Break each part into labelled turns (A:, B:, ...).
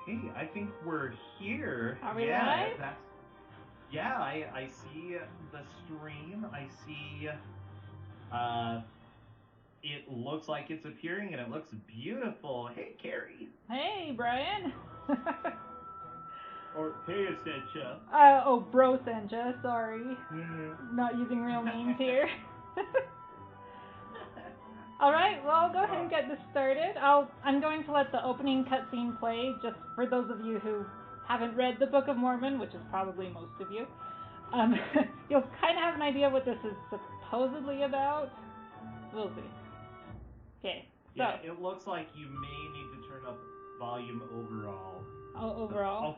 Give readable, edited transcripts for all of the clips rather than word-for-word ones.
A: Hey, I think we're here.
B: Are we
A: Yeah,
B: live?
A: that's. Yeah, I see the stream. I see. Uh, it looks like it's appearing, and it looks beautiful. Hey, Carrie.
B: Hey, Brian.
A: Or hey, Essentia.
B: Bro Senja, sorry. Not using real names here. Alright, well, I'll go ahead and get this started. I'm going to let the opening cutscene play, just for those of you who haven't read the Book of Mormon, which is probably most of you. You'll kind of have an idea what this is supposedly about. We'll see. Okay, so.
A: Yeah, it looks like you may need to turn up volume overall.
B: Oh, overall?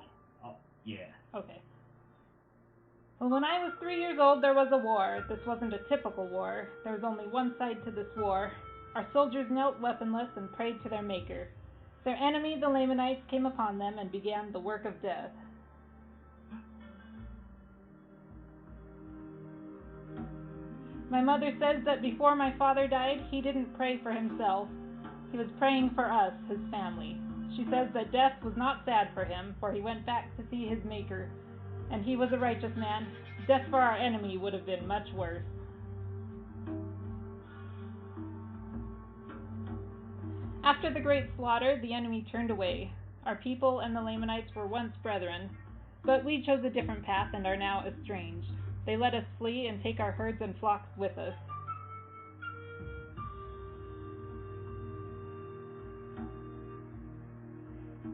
A: Yeah.
B: Okay. Well, when I was 3 years old, there was a war. This wasn't a typical war. There was only one side to this war. Our soldiers knelt weaponless and prayed to their maker. Their enemy, the Lamanites, came upon them and began the work of death. My mother says that before my father died, he didn't pray for himself. He was praying for us, his family. She says that death was not sad for him, for he went back to see his maker. And he was a righteous man. Death for our enemy would have been much worse. After the great slaughter, the enemy turned away. Our people and the Lamanites were once brethren, but we chose a different path and are now estranged. They let us flee and take our herds and flocks with us.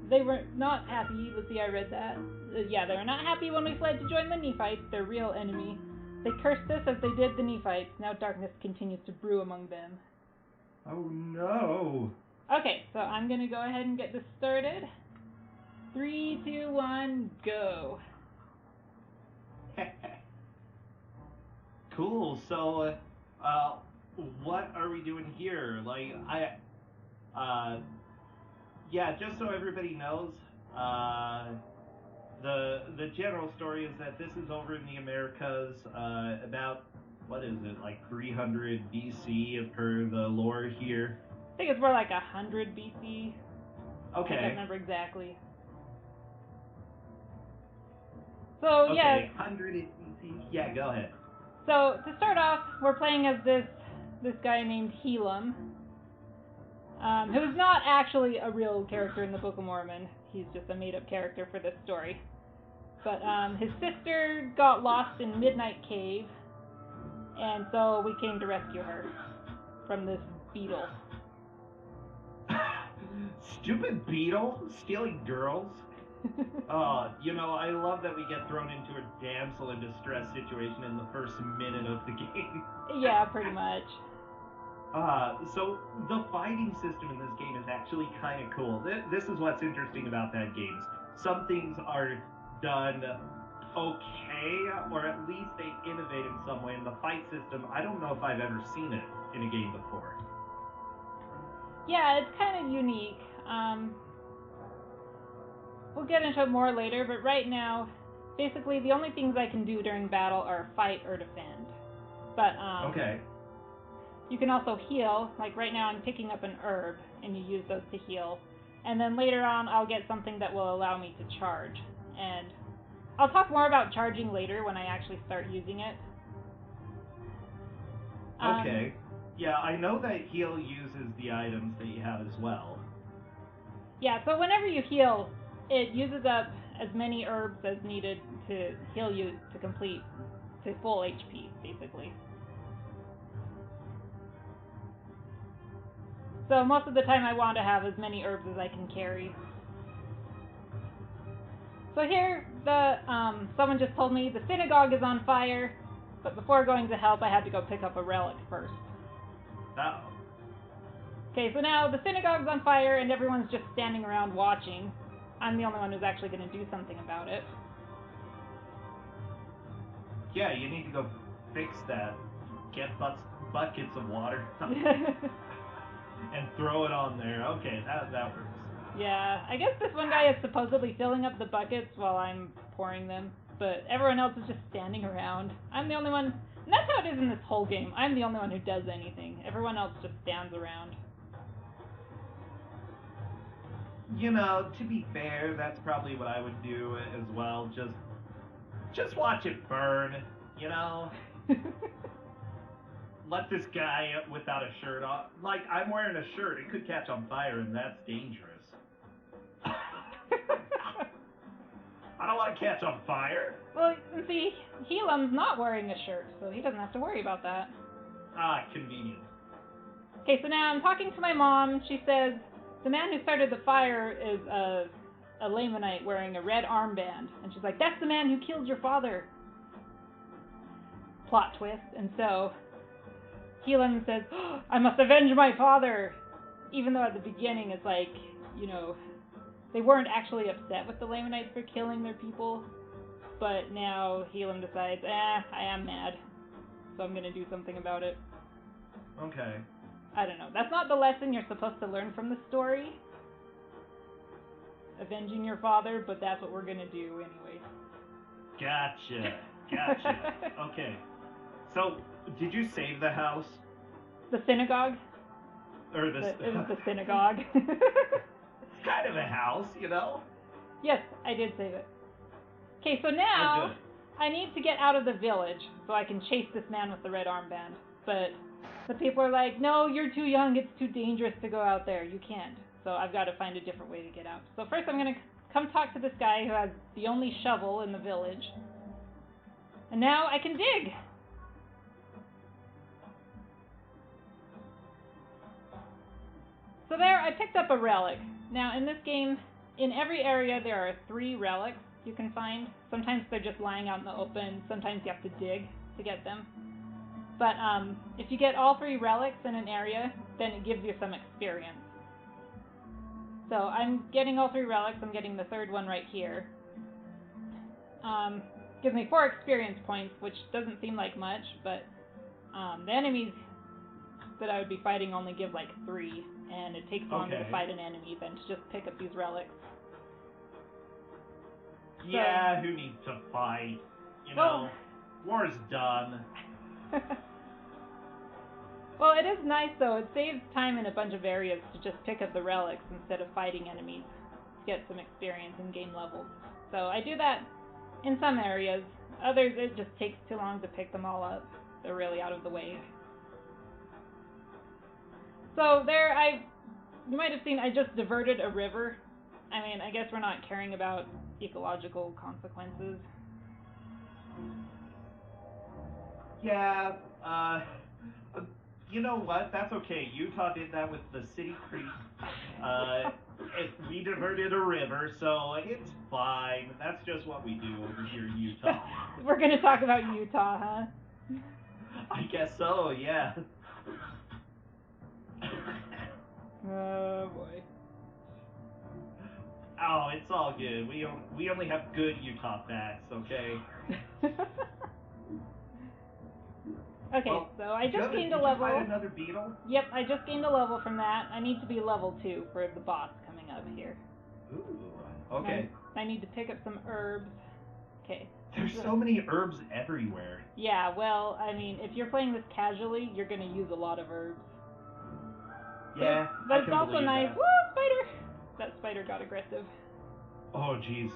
B: They were not happy. Let's see, I read that. They were not happy when we fled to join the Nephites, their real enemy. They cursed us as they did the Nephites. Now darkness continues to brew among them.
A: Oh no.
B: Okay, so I'm going to go ahead and get this started. 3, 2, 1, go.
A: Cool. So, what are we doing here? Just so everybody knows, the general story is that this is over in the Americas, about, what is it, like 300 BC per the lore here?
B: I think it's more like 100 BC.
A: Okay.
B: I don't remember exactly. So,
A: okay,
B: yeah.
A: 100 BC. Yeah, go ahead.
B: So, to start off, we're playing as this guy named Helam, who's not actually a real character in the Book of Mormon. He's just a made-up character for this story. But his sister got lost in Midnight Cave, and so we came to rescue her from this beetle.
A: Stupid beetle stealing girls. I love that we get thrown into a damsel in distress situation in the first minute of the game.
B: Yeah, pretty much.
A: So the fighting system in this game is actually kind of cool. This is what's interesting about that game. Some things are done okay, or at least they innovate in some way. In the fight system, I don't know if I've ever seen it in a game before.
B: Yeah, it's kind of unique. We'll get into it more later, but right now, basically the only things I can do during battle are fight or defend. But
A: okay.
B: You can also heal. Like right now I'm picking up an herb, and you use those to heal. And then later on I'll get something that will allow me to charge. And I'll talk more about charging later when I actually start using it.
A: Okay. Yeah, I know that heal uses the items that you have as well.
B: Yeah, so whenever you heal, it uses up as many herbs as needed to heal you to complete to full HP, basically. So most of the time I want to have as many herbs as I can carry. So here, someone just told me the synagogue is on fire, but before going to help, I had to go pick up a relic first.
A: Oh.
B: Okay, so now the synagogue's on fire and everyone's just standing around watching. I'm the only one who's actually going to do something about it.
A: Yeah, you need to go fix that. Get buckets of water and throw it on there. Okay, that works.
B: Yeah, I guess this one guy is supposedly filling up the buckets while I'm pouring them, but everyone else is just standing around. I'm the only one, and that's how it is in this whole game. I'm the only one who does anything. Everyone else just stands around.
A: you know, to be fair, that's probably what I would do as well. Just watch it burn, you know? Let this guy without a shirt on. Like, I'm wearing a shirt. It could catch on fire, and that's dangerous. I don't want to catch on fire.
B: Well, see, Helam's not wearing a shirt, so he doesn't have to worry about that.
A: Ah, convenient.
B: Okay, so now I'm talking to my mom. She says the man who started the fire is a Lamanite wearing a red armband. And she's like, that's the man who killed your father. Plot twist. And so Helam says, oh, I must avenge my father. Even though at the beginning it's like, you know, they weren't actually upset with the Lamanites for killing their people. But now Helam decides, I am mad. So I'm going to do something about it.
A: Okay.
B: I don't know. That's not the lesson you're supposed to learn from the story. Avenging your father, but that's what we're going to do anyway.
A: Gotcha. Okay. So, did you save the house?
B: The synagogue?
A: Or
B: It was the synagogue.
A: It's kind of a house, you know?
B: Yes, I did save it. Okay, so now I need to get out of the village so I can chase this man with the red armband. But the people are like, no, you're too young, it's too dangerous to go out there, you can't. So I've got to find a different way to get out. So first I'm going to come talk to this guy who has the only shovel in the village. And now I can dig! So there, I picked up a relic. Now in this game, in every area there are 3 relics you can find. Sometimes they're just lying out in the open, sometimes you have to dig to get them. But if you get all 3 relics in an area, then it gives you some experience. So I'm getting all 3 relics, I'm getting the 3rd one right here. Gives me 4 experience points, which doesn't seem like much, but the enemies that I would be fighting only give like 3, and it takes longer to fight an enemy than to just pick up these relics.
A: Yeah, who needs to fight? You know, war's done.
B: Well, it is nice though. It saves time in a bunch of areas to just pick up the relics instead of fighting enemies to get some experience and gain levels. So I do that in some areas. Others, it just takes too long to pick them all up. They're really out of the way. So there, you might have seen I just diverted a river. I mean, I guess we're not caring about ecological consequences.
A: Yeah, you know what? That's okay. Utah did that with the city creek. We diverted a river, so it's fine. That's just what we do over here in Utah.
B: We're gonna talk about Utah, huh?
A: I guess so, yeah.
B: Oh boy.
A: Oh, it's all good. We only have good Utah facts, okay?
B: Okay,
A: well,
B: so I just gained a
A: did
B: level.
A: You fight another beetle?
B: Yep, I just gained a level from that. I need to be level 2 for the boss coming up here.
A: Ooh, okay.
B: I need to pick up some herbs. Okay.
A: There's so many herbs everywhere.
B: Yeah, well, I mean, if you're playing this casually, you're going to use a lot of herbs.
A: Yeah,
B: but it's also nice.
A: That.
B: Woo, spider! That spider got aggressive.
A: Oh, jeez.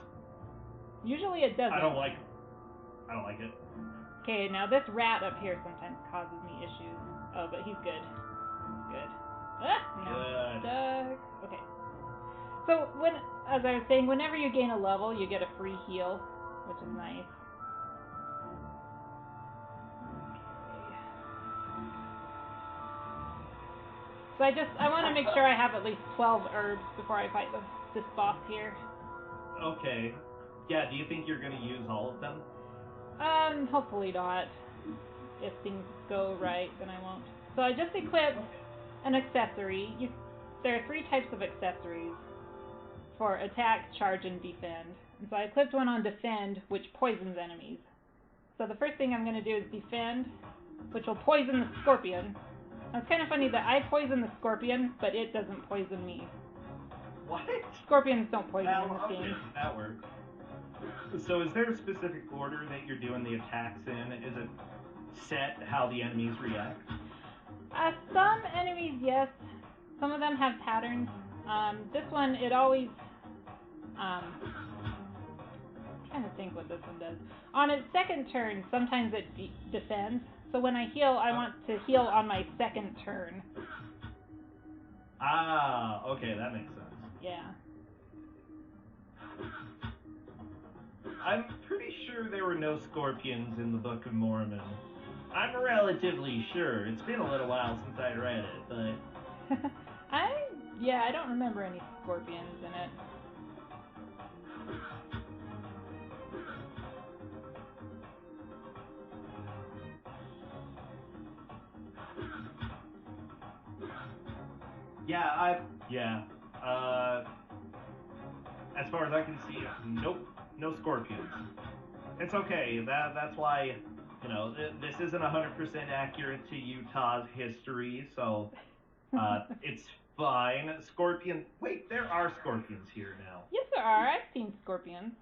B: Usually it doesn't.
A: I don't like it.
B: Okay, now this rat up here sometimes causes me issues. Oh, but he's good. Good. Now stuck. Okay. So, as I was saying, whenever you gain a level, you get a free heal, which is nice. So I want to make sure I have at least 12 herbs before I fight this boss here.
A: Okay. Yeah, do you think you're going to use all of them?
B: Hopefully not. If things go right, then I won't. So I just equipped an accessory. There are 3 types of accessories for attack, charge, and defend. And so I equipped one on defend, which poisons enemies. So the first thing I'm going to do is defend, which will poison the scorpion. Now it's kind of funny that I poison the scorpion, but it doesn't poison me.
A: What?
B: Scorpions don't poison in this game.
A: That works. So is there a specific order that you're doing the attacks in? Is it set how the enemies react?
B: Some enemies, yes. Some of them have patterns. This one, it always, I'm trying to think what this one does. On its second turn, sometimes it defends. So when I heal, I want to heal on my second turn.
A: Ah, okay, that makes sense.
B: Yeah.
A: I'm pretty sure there were no scorpions in the Book of Mormon. I'm relatively sure. It's been a little while since I read it, but...
B: I don't remember any scorpions in it.
A: As far as I can see, nope, no scorpions. It's okay. That's why, this isn't 100% accurate to Utah's history, so it's fine. Wait, there are scorpions here now.
B: Yes, there are. I've seen scorpions.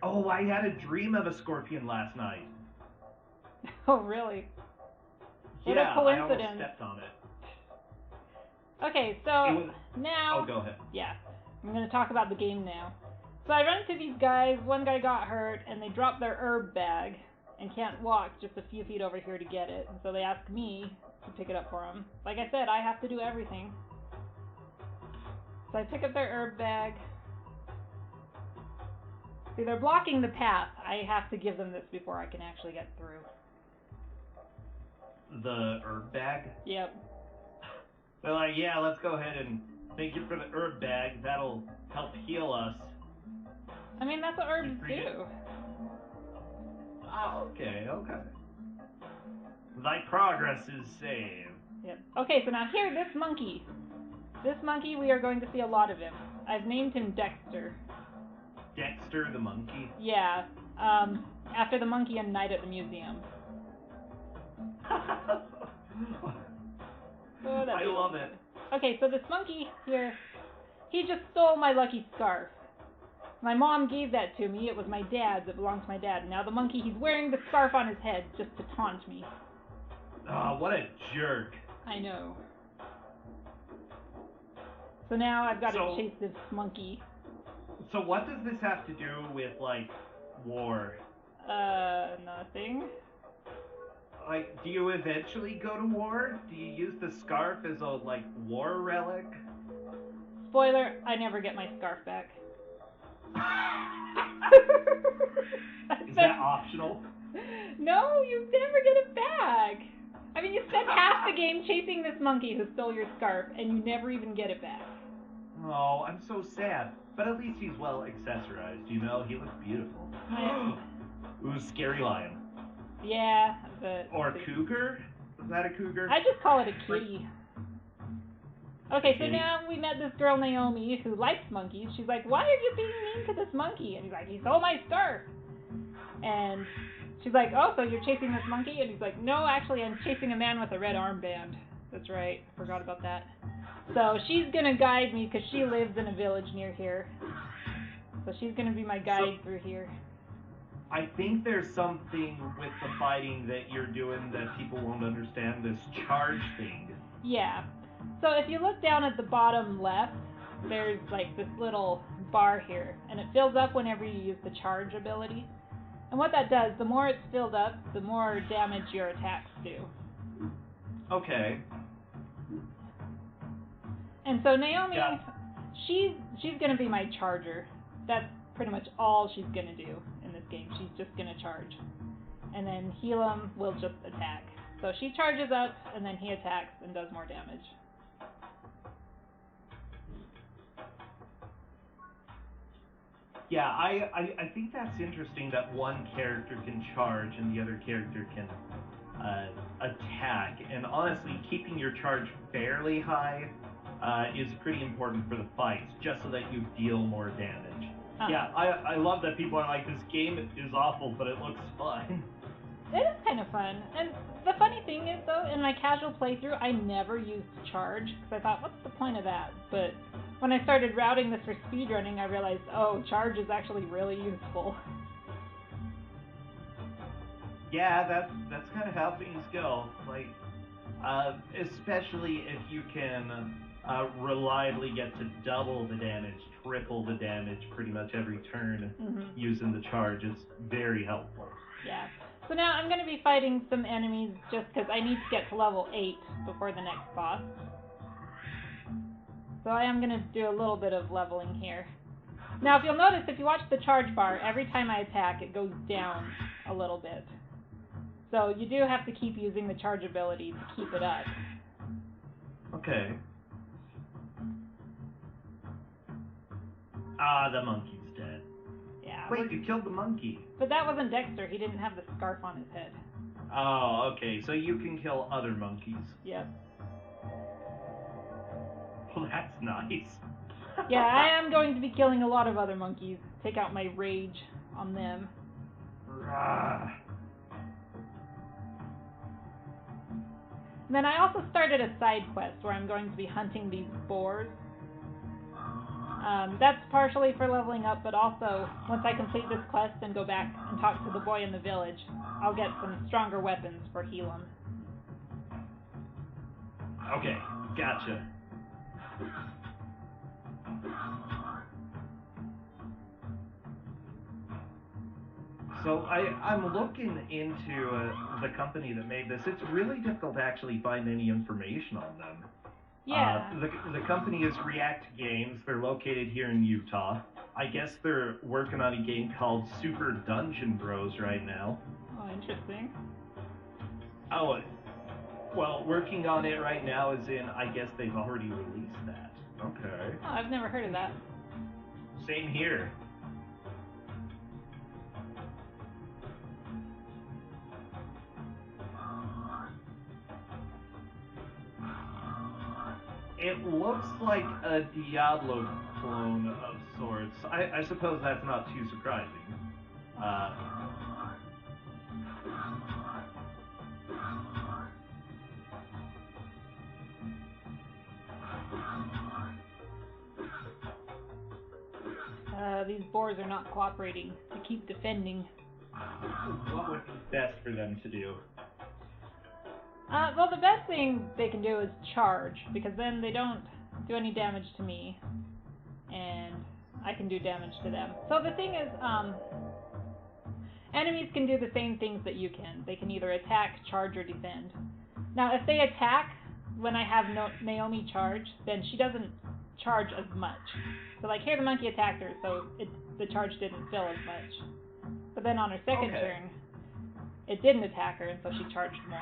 A: Oh, I had a dream of a scorpion last night.
B: Oh, really? What
A: Yeah,
B: a coincidence.
A: I almost stepped on it.
B: Okay, so now...
A: Oh, go ahead.
B: Yeah, I'm going to talk about the game now. So I run into these guys, one guy got hurt, and they dropped their herb bag and can't walk just a few feet over here to get it. And so they ask me to pick it up for them. Like I said, I have to do everything. So I pick up their herb bag. See, they're blocking the path. I have to give them this before I can actually get through.
A: The herb bag?
B: Yep.
A: They're like, yeah, let's go ahead and thank you for the herb bag. That'll help heal us.
B: I mean, that's what herbs do.
A: Oh, okay. Thy progress is saved.
B: Yep. Okay, so now here, this monkey, we are going to see a lot of him. I've named him Dexter.
A: Dexter the Monkey?
B: Yeah, after the monkey in Night at the Museum.
A: I love it.
B: Okay, so this monkey here, he just stole my lucky scarf. My mom gave that to me. It was my dad's. It belonged to my dad. Now the monkey, he's wearing the scarf on his head just to taunt me.
A: Oh, what a jerk.
B: I know. So now I've got to chase this monkey.
A: So what does this have to do with, like, war?
B: Nothing.
A: Like, do you eventually go to war? Do you use the scarf as a, like, war relic?
B: Spoiler, I never get my scarf back.
A: Is that optional?
B: No, you never get it back. I mean, you spent half the game chasing this monkey who stole your scarf, and you never even get it back.
A: Oh, I'm so sad. But at least he's well accessorized, you know? He looks beautiful. Ooh, scary lion.
B: Yeah, but...
A: Or cougar? Is that a cougar?
B: I just call it a kitty. Okay, so now we met this girl, Naomi, who likes monkeys. She's like, why are you being mean to this monkey? And he's like, he stole my scarf. And she's like, oh, so you're chasing this monkey? And he's like, no, actually, I'm chasing a man with a red armband. That's right. Forgot about that. So she's going to guide me because she lives in a village near here. So she's going to be my guide through here.
A: I think there's something with the fighting that you're doing that people won't understand, this charge thing.
B: Yeah. So if you look down at the bottom left, there's like this little bar here, and it fills up whenever you use the charge ability. And what that does, the more it's filled up, the more damage your attacks do.
A: Okay.
B: And so Naomi, she's going to be my charger. That's pretty much all she's going to do in this game. She's just going to charge. And then Helam will just attack. So she charges up, and then he attacks and does more damage.
A: Yeah, I think that's interesting that one character can charge and the other character can attack. And honestly, keeping your charge fairly high is pretty important for the fights, just so that you deal more damage. Yeah, I love that people are like, this game is awful, but it looks fun.
B: It is kind of fun. And the funny thing is, though, in my casual playthrough, I never used charge, because I thought, what's the point of that? But when I started routing this for speedrunning, I realized, oh, charge is actually really useful.
A: Yeah, that's kind of how things go. Like, Especially if you can reliably get to double the damage, triple the damage pretty much every turn using the charge. It's very helpful.
B: Yeah. So now I'm going to be fighting some enemies just because I need to get to level 8 before the next boss. So I am going to do a little bit of leveling here. Now if you'll notice, if you watch the charge bar, every time I attack it goes down a little bit. So you do have to keep using the charge ability to keep it up.
A: Okay. Ah, the monkey's dead.
B: Yeah.
A: Wait, you killed the monkey.
B: But that wasn't Dexter. He didn't have the scarf on his head.
A: Oh, okay. So you can kill other monkeys.
B: Yep.
A: Well, that's nice.
B: Yeah, I am going to be killing a lot of other monkeys. Take out my rage on them.
A: Ah.
B: And then I also started a side quest where I'm going to be hunting these boars. That's partially for leveling up, but also once I complete this quest and go back and talk to the boy in the village, I'll get some stronger weapons for Helam.
A: Okay, gotcha. So I'm looking into the company that made this. It's really difficult to actually find any information on them.
B: Yeah.
A: The company is React Games. They're located here in Utah. I guess they're working on a game called Super Dungeon Bros right now.
B: Oh, interesting.
A: Oh, well, working on it right now is in, I guess they've already released that. Okay.
B: Oh, I've never heard of that.
A: Same here. It looks like a Diablo clone of sorts. I suppose that's not too surprising.
B: These boars are not cooperating to keep defending.
A: What would be best for them to do?
B: Well, the best thing they can do is charge, because then they don't do any damage to me, and I can do damage to them. So the thing is, enemies can do the same things that you can. They can either attack, charge, or defend. Now, if they attack, when I have Naomi charge, then she doesn't charge as much. So like here the monkey attacked her, so the charge didn't fill as much. But then on her second turn, it didn't attack her, and so she charged more.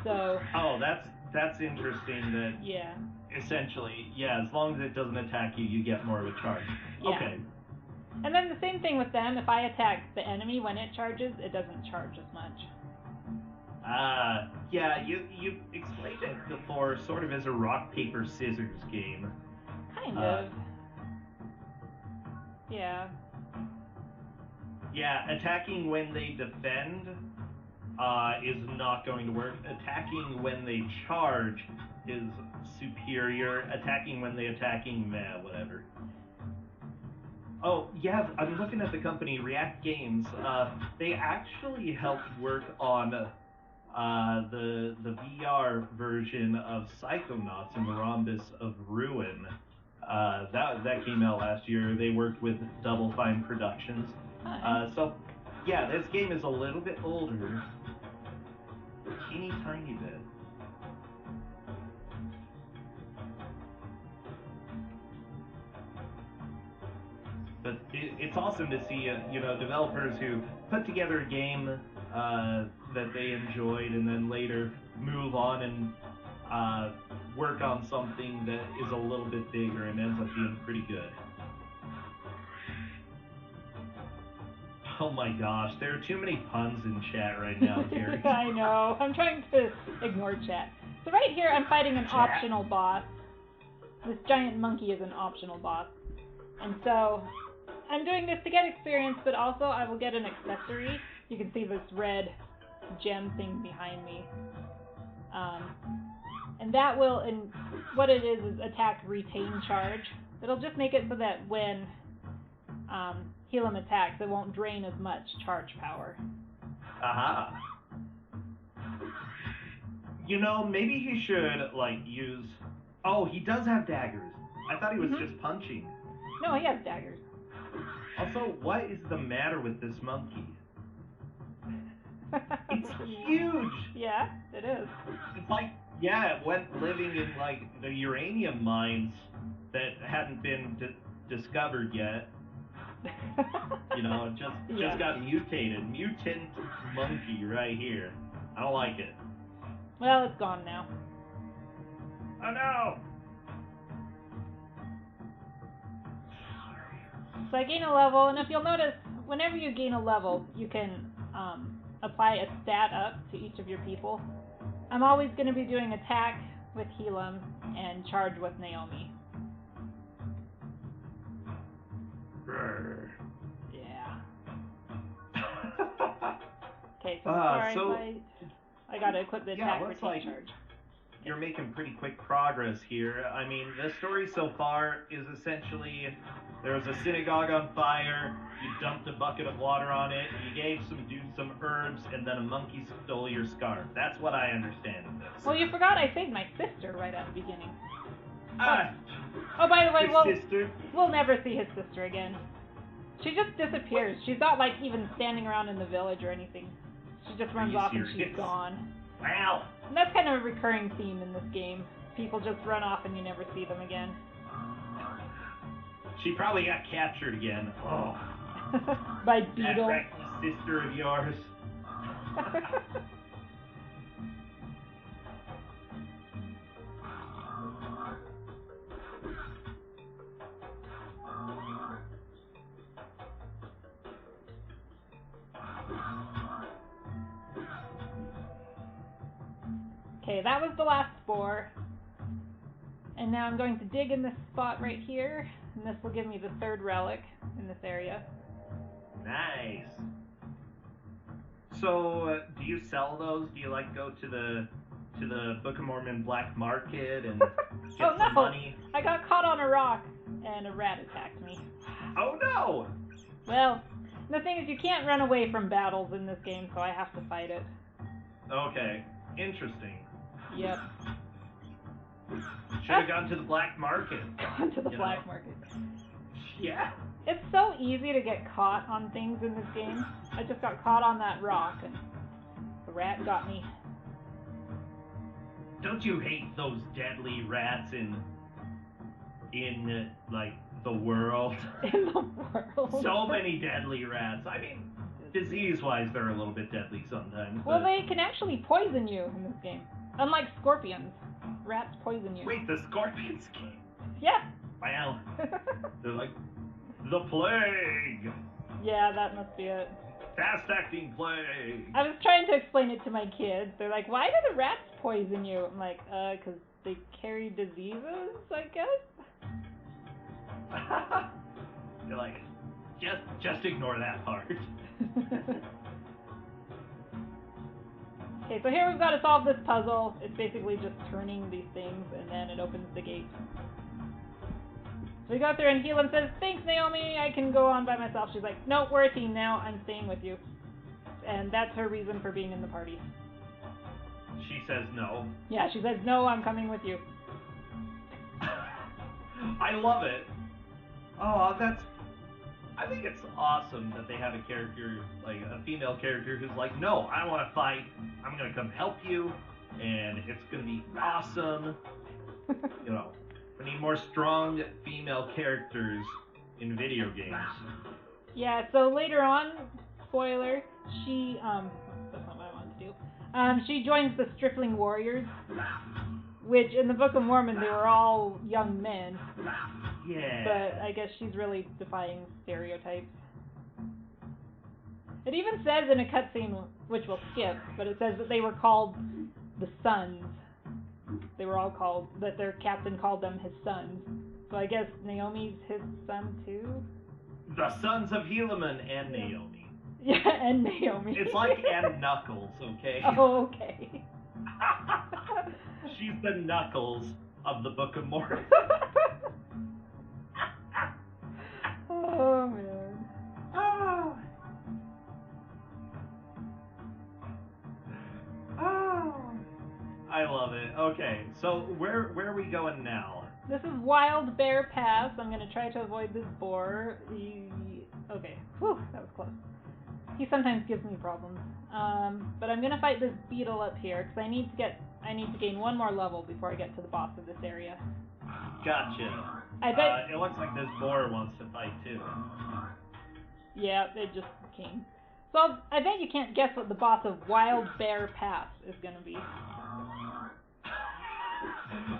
B: So.
A: Oh, that's interesting. That
B: yeah.
A: Essentially, yeah. As long as it doesn't attack you, you get more of a charge.
B: Yeah.
A: Okay.
B: And then the same thing with them. If I attack the enemy when it charges, it doesn't charge as much.
A: Yeah. You explained it before, sort of as a rock paper scissors game.
B: Kind of. Yeah.
A: Yeah, attacking when they defend is not going to work. Attacking when they charge is superior. Attacking when they attacking, meh, whatever. Oh, yeah, I'm looking at the company, React Games. They actually helped work on the VR version of Psychonauts and the Rhombus of Ruin. That came out last year. They worked with Double Fine Productions. So, yeah, this game is a little bit older. Teeny tiny bit. But it's awesome to see, developers who put together a game that they enjoyed and then later move on and work on something that is a little bit bigger and ends up being pretty good. Oh my gosh, there are too many puns in chat right now, Gary.
B: I know. I'm trying to ignore chat. So right here, I'm fighting an optional boss. This giant monkey is an optional boss. And so, I'm doing this to get experience, but also I will get an accessory. You can see this red gem thing behind me. And that will, and what it is attack, retain, charge. It'll just make it so that when Helam attacks, it won't drain as much charge power.
A: Aha. You know, maybe he should, like, use... Oh, he does have daggers. I thought he was just punching.
B: No, he has daggers.
A: Also, what is the matter with this monkey? It's huge!
B: Yeah, it is.
A: It's like, yeah, it went living in, like, the uranium mines that hadn't been discovered yet. You know, it just got mutated. Mutant monkey right here. I don't like it.
B: Well, it's gone now.
A: Oh no!
B: So I gain a level, and if you'll notice, whenever you gain a level, you can apply a stat up to each of your people. I'm always going to be doing attack with Helam and charge with Naomi. Yeah. Okay, so before I fight, I gotta equip the attack for take charge.
A: You're making pretty quick progress here. I mean, the story so far is essentially there was a synagogue on fire, you dumped a bucket of water on it, you gave some dude some herbs, and then a monkey stole your scarf. That's what I understand of this.
B: Well, you forgot I saved my sister right at the beginning.
A: Oh,
B: by the way,
A: sister?
B: We'll never see his sister again. She just disappears. She's not, like, even standing around in the village or anything. She just runs off and she's gone.
A: Wow.
B: And that's kind of a recurring theme in this game. People just run off and you never see them again.
A: She probably got captured again. Oh.
B: By Beetle.
A: That reckless sister of yours.
B: Okay, that was the last spore. And now I'm going to dig in this spot right here, and this will give me the third relic in this area.
A: Nice. So, do you sell those? Do you, like, go to the Book of Mormon black market and get some money?
B: I got caught on a rock, and a rat attacked me.
A: Oh no!
B: Well, the thing is you can't run away from battles in this game, so I have to fight it.
A: Okay, interesting.
B: Yep.
A: Should have gone to the black market.
B: Gone to the black market.
A: Yeah.
B: It's so easy to get caught on things in this game. I just got caught on that rock, and the rat got me.
A: Don't you hate those deadly rats in like, the world?
B: In the world?
A: So many deadly rats. I mean, disease-wise, they're a little bit deadly sometimes.
B: Well, they can actually poison you in this game. Unlike scorpions. Rats poison you.
A: Wait, the scorpions can?
B: Yeah.
A: Wow. They're like, the plague!
B: Yeah, that must be it.
A: Fast-acting plague!
B: I was trying to explain it to my kids. They're like, why do the rats poison you? I'm like, 'cause they carry diseases, I guess?
A: You're like, just ignore that part.
B: Okay, so here we've got to solve this puzzle. It's basically just turning these things, and then it opens the gate. So we go through, and Helam says, thanks, Naomi, I can go on by myself. She's like, no, we're a team now. I'm staying with you. And that's her reason for being in the party.
A: She says no.
B: Yeah, she says, no, I'm coming with you.
A: I love it. Oh, I think it's awesome that they have a character, like a female character, who's like, no, I don't want to fight. I'm going to come help you, and it's going to be awesome. You know, we need more strong female characters in video games.
B: Yeah, so later on, spoiler, she, that's not what I wanted to do. She joins the Stripling Warriors, which in the Book of Mormon, they were all young men.
A: Yeah.
B: But I guess she's really defying stereotypes. It even says in a cutscene, which we'll skip, but it says that they were called the Sons. They were all called, that their captain called them his sons. So I guess Naomi's his son too?
A: The sons of Helaman and Naomi.
B: Yeah, and Naomi.
A: It's like and Knuckles, okay?
B: Oh, okay.
A: She's the Knuckles of the Book of Mormon.
B: Oh, man.
A: Oh. Oh. Okay, so where are we going now?
B: This is Wild Bear Pass. I'm gonna try to avoid this boar. Okay. Whew, that was close. He sometimes gives me problems. But I'm gonna fight this beetle up here because I need to gain one more level before I get to the boss of this area.
A: Gotcha.
B: I bet.
A: It looks like this boar wants to fight too.
B: Yeah, it just came. So I bet you can't guess what the boss of Wild Bear Pass is gonna be.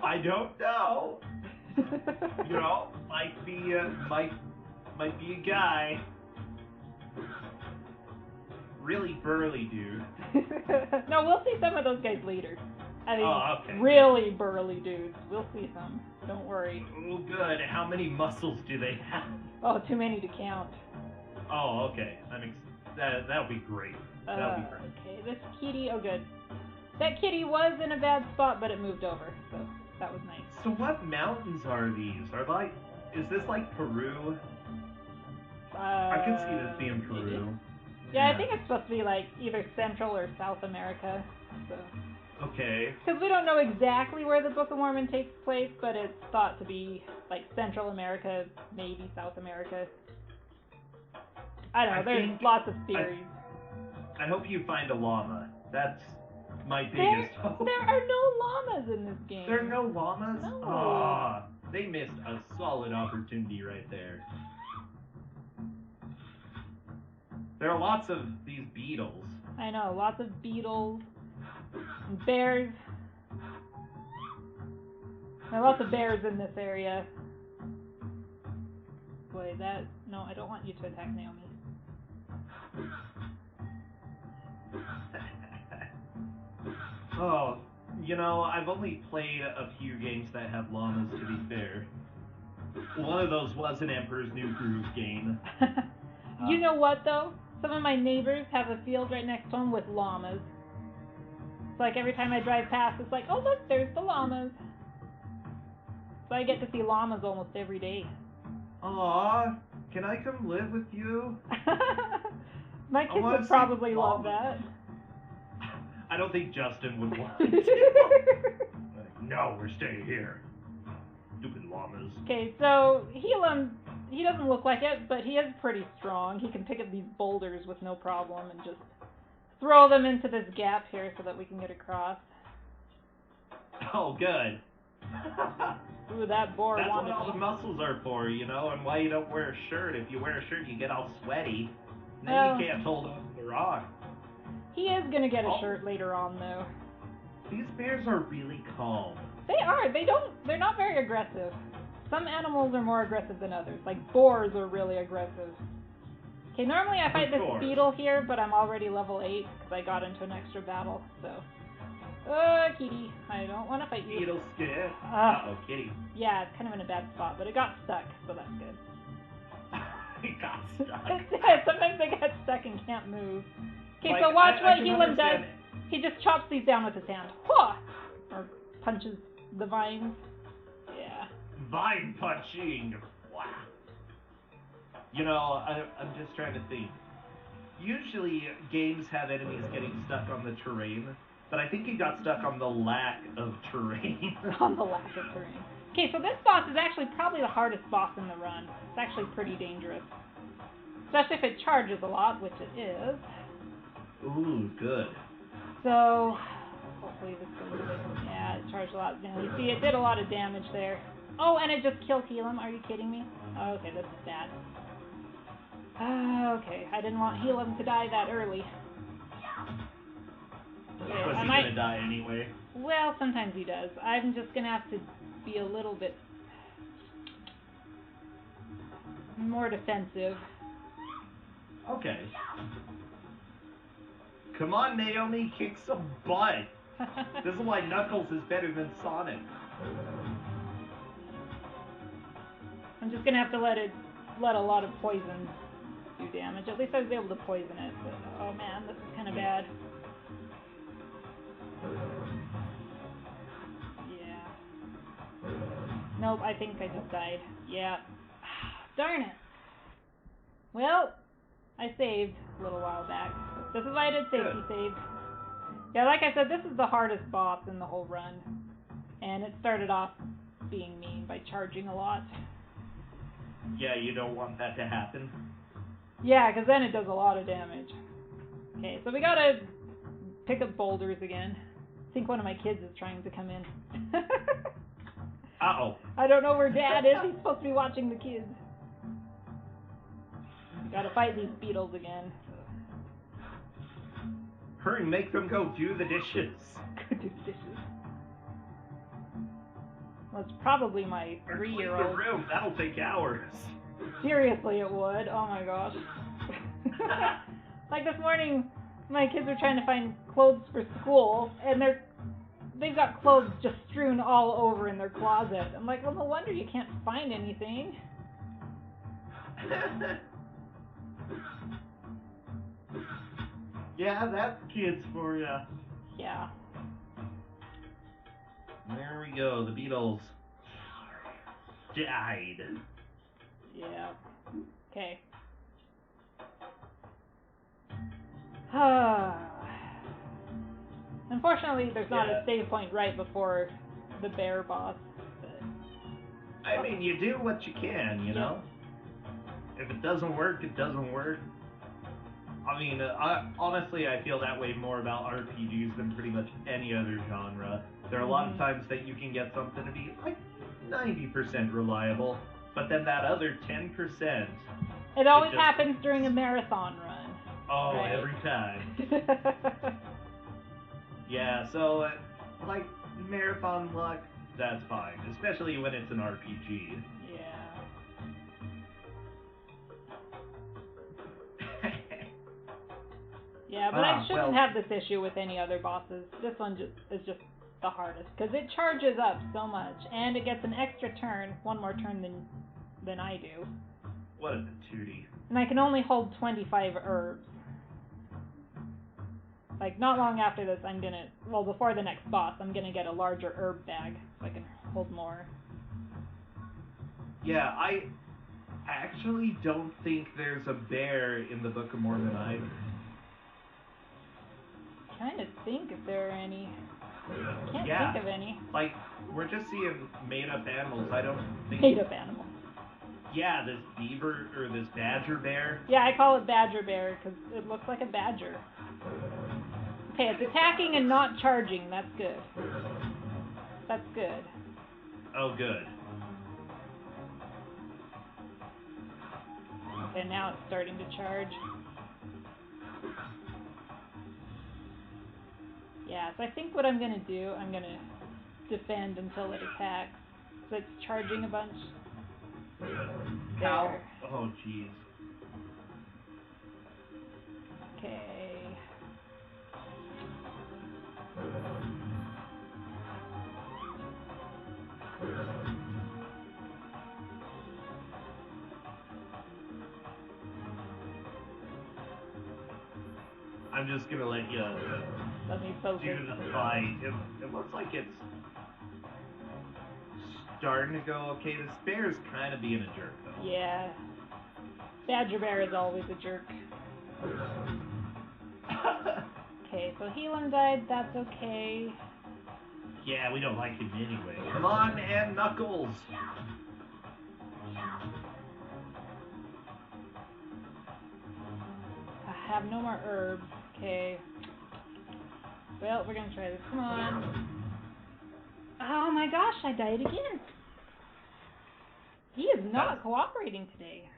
A: I don't know. You know, might be a guy. Really burly dude.
B: No, we'll see some of those guys later. I mean,
A: okay.
B: really burly dudes. We'll see some. Don't worry.
A: Oh, good. How many muscles do they have?
B: Oh, too many to count.
A: Oh, okay. That'll be great. That'll be great.
B: Okay, this kitty. Oh, good. That kitty was in a bad spot, but it moved over, so that was nice.
A: So what mountains are these? Is this like Peru? I can see this being Peru.
B: Yeah, I think it's supposed to be like either Central or South America. So.
A: Okay.
B: Because we don't know exactly where the Book of Mormon takes place, but it's thought to be like Central America, maybe South America. I don't know. There's lots of theories.
A: I hope you find a llama. That's my biggest hope.
B: There are no llamas in this game.
A: There are no llamas?
B: No.
A: Ah, they missed a solid opportunity right there. There are lots of these beetles.
B: I know, lots of beetles and bears. There are lots of bears in this area. Boy, no, I don't want you to attack Naomi.
A: Oh, you know, I've only played a few games that have llamas, to be fair. One of those was an Emperor's New Groove game.
B: You know what, though? Some of my neighbors have a field right next to them with llamas. It's like every time I drive past, it's like, oh, look, there's the llamas. So I get to see llamas almost every day.
A: Aw, can I come live with you?
B: My kids would probably love that.
A: I don't think Justin would want to. No, we're staying here. Stupid llamas.
B: Okay, so Helam, he doesn't look like it, but he is pretty strong. He can pick up these boulders with no problem and just throw them into this gap here so that we can get across.
A: Oh, good.
B: Ooh, that boar
A: That's
B: wanted
A: what all
B: me.
A: the muscles are for, you know, and why you don't wear a shirt. If you wear a shirt, you get all sweaty. And then
B: Well,
A: you can't hold on to the rock.
B: He is gonna get a shirt later on, though.
A: These bears are really calm.
B: They are. They're not very aggressive. Some animals are more aggressive than others. Like boars are really aggressive. Okay, normally I fight this beetle here, but I'm already level 8 because I got into an extra battle, so. Kitty, I don't want to fight you.
A: Beetle scared. Uh-oh, kitty.
B: Yeah, it's kind of in a bad spot, but it got stuck, so that's good.
A: It got stuck.
B: Sometimes they get stuck and can't move. Okay,
A: Like,
B: so watch what Helam does.
A: understand.
B: He just chops these down with his hand. Whoa! Or punches the vines. Yeah.
A: Vine punching. Wow. You know, I'm just trying to think. Usually, games have enemies getting stuck on the terrain, but I think he got stuck on the lack of terrain.
B: On the lack of terrain. Okay, so this boss is actually probably the hardest boss in the run. It's actually pretty dangerous. Especially if it charges a lot, which it is.
A: Ooh, good.
B: So, hopefully this goes away. Yeah, it charged a lot. Now, you see, it did a lot of damage there. Oh, and it just killed Helam. Are you kidding me? Oh, okay, this is bad. Okay, I didn't want Helam to die that early. Okay,
A: Was he gonna die anyway?
B: Well, sometimes he does. I'm just gonna have to be a little bit more defensive.
A: Okay. Come on, Naomi, kick some butt. This is why Knuckles is better than Sonic.
B: I'm just gonna have to let a lot of poison do damage. At least I was able to poison it, but oh man, this is kind of bad. Yeah. Nope, I think I just died. Yeah. Darn it. Well, I saved a little while back. This is why I did safety save. Yeah, like I said, this is the hardest boss in the whole run. And it started off being mean by charging a lot.
A: Yeah, you don't want that to happen.
B: Yeah, because then it does a lot of damage. Okay, so we gotta pick up boulders again. I think one of my kids is trying to come in.
A: Uh-oh.
B: I don't know where Dad is. He's supposed to be watching the kids. Gotta fight these beetles again.
A: Hurry, make them go do the dishes.
B: Go do the dishes. Well, it's probably my
A: Or
B: 3-year-old.
A: clean the room. That'll take hours.
B: Seriously, it would. Oh my gosh. Like this morning, my kids were trying to find clothes for school, and they've got clothes just strewn all over in their closet. I'm like, well, no wonder you can't find anything.
A: Yeah, that's kids for ya.
B: Yeah.
A: There we go. The Beatles died.
B: Yeah. Okay. Unfortunately, there's not a save point right before the bear boss. But...
A: I mean, you do what you can, you know? If it doesn't work, it doesn't work. I mean, honestly, I feel that way more about RPGs than pretty much any other genre. There are a lot of times that you can get something to be like 90% reliable, but then that other 10%...
B: It always happens during a marathon run.
A: Oh,
B: right?
A: Every time. Yeah, so, like, marathon luck, that's fine. Especially when it's an RPG.
B: Yeah. Yeah, but I shouldn't have this issue with any other bosses. This one is just the hardest, because it charges up so much, and it gets an extra turn, one more turn than I do.
A: What a patootie.
B: And I can only hold 25 herbs. Like, not long after this, before the next boss, I'm gonna get a larger herb bag, so I can hold more.
A: Yeah, I actually don't think there's a bear in the Book of Mormon either.
B: Trying to think if there are any. Can't think of any.
A: Like, we're just seeing made-up animals. I don't think...
B: Made-up animals.
A: Yeah, this beaver, or this badger bear.
B: Yeah, I call it badger bear, because it looks like a badger. Okay, it's attacking and not charging. That's good. That's good.
A: Oh, good.
B: Okay, now it's starting to charge. Yeah, so I think what I'm going to do, I'm going to defend until it attacks. So it's charging a bunch.
A: How? Oh, jeez.
B: Okay.
A: I'm just gonna let you do the fight. It looks like it's starting to go okay. This bear's kind of being a jerk, though.
B: Yeah. Badger bear is always a jerk. Okay, so Helam died. That's okay.
A: Yeah, we don't like him anyway. Come on, and Knuckles!
B: I have no more herbs. Okay. Well, we're gonna try this. Come on. Oh my gosh, I died again. He is not cooperating today.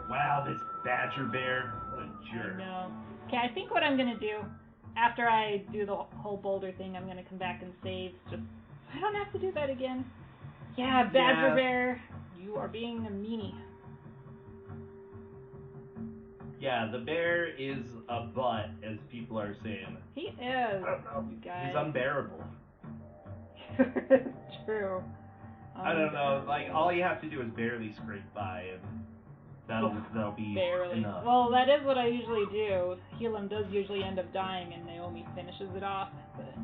A: Wow, this badger bear. What a jerk.
B: I know. Okay, I think what I'm gonna do, after I do the whole boulder thing, I'm gonna come back and save. Just I don't have to do that again. Yeah, badger bear, you are being a meanie.
A: Yeah, the bear is a butt, as people are saying.
B: He is.
A: I don't know.
B: You guys.
A: He's unbearable.
B: True.
A: I don't know. Like, all you have to do is barely scrape by, and that'll be
B: barely
A: enough.
B: Well, that is what I usually do. Helam does usually end up dying, and Naomi finishes it off. But...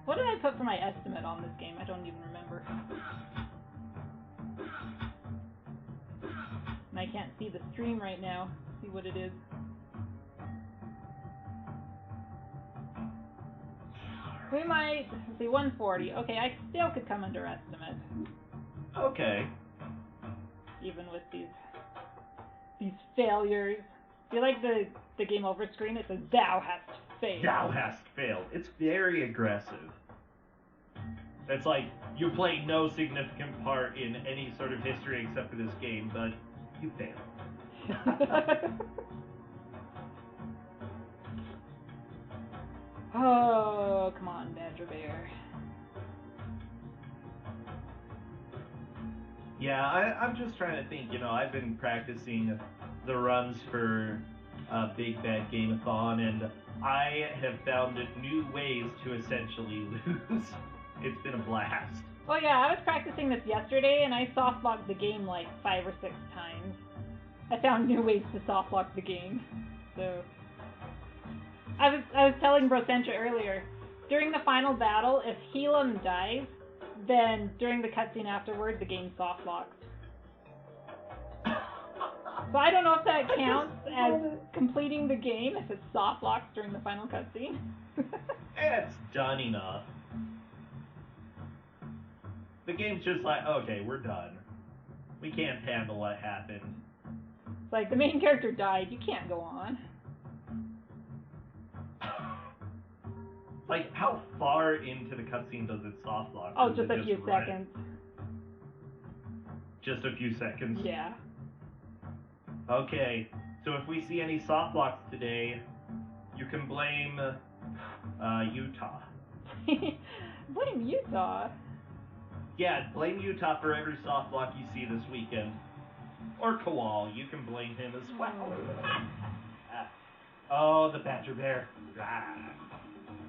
B: What did I put for my estimate on this game? I don't even remember. And I can't see the stream right now. See what it is. We might, let's see, 140. Okay, I still could come under estimate.
A: Okay.
B: Even with these failures. Do you like the game over screen? It says, "Thou hast failed."
A: Thou hast failed. It's very aggressive. It's like you play no significant part in any sort of history except for this game, but you failed.
B: Oh, come on, Badger Bear.
A: Yeah, I'm just trying to think, I've been practicing the runs for Big Bad Game-a-Thon, and I have found new ways to essentially lose. It's been a blast.
B: Oh yeah, I was practicing this yesterday, and I softlocked the game like 5 or 6 times. I found new ways to softlock the game. So I was telling Essentia earlier, during the final battle, if Helam dies, then during the cutscene afterward, the game soft locks. So I don't know if that counts as completing the game if it's soft locks during the final cutscene.
A: It's done enough. The game's just like, okay, we're done. We can't handle what happened.
B: It's like, the main character died, you can't go on.
A: Like, how far into the cutscene does it soft lock?
B: Oh, just a few seconds.
A: Just a few seconds?
B: Yeah.
A: Okay, so if we see any soft locks today, you can blame Utah.
B: Blame Utah?
A: Yeah, blame Utah for every soft lock you see this weekend. Or Kowal, you can blame him as well. Oh, the Badger Bear.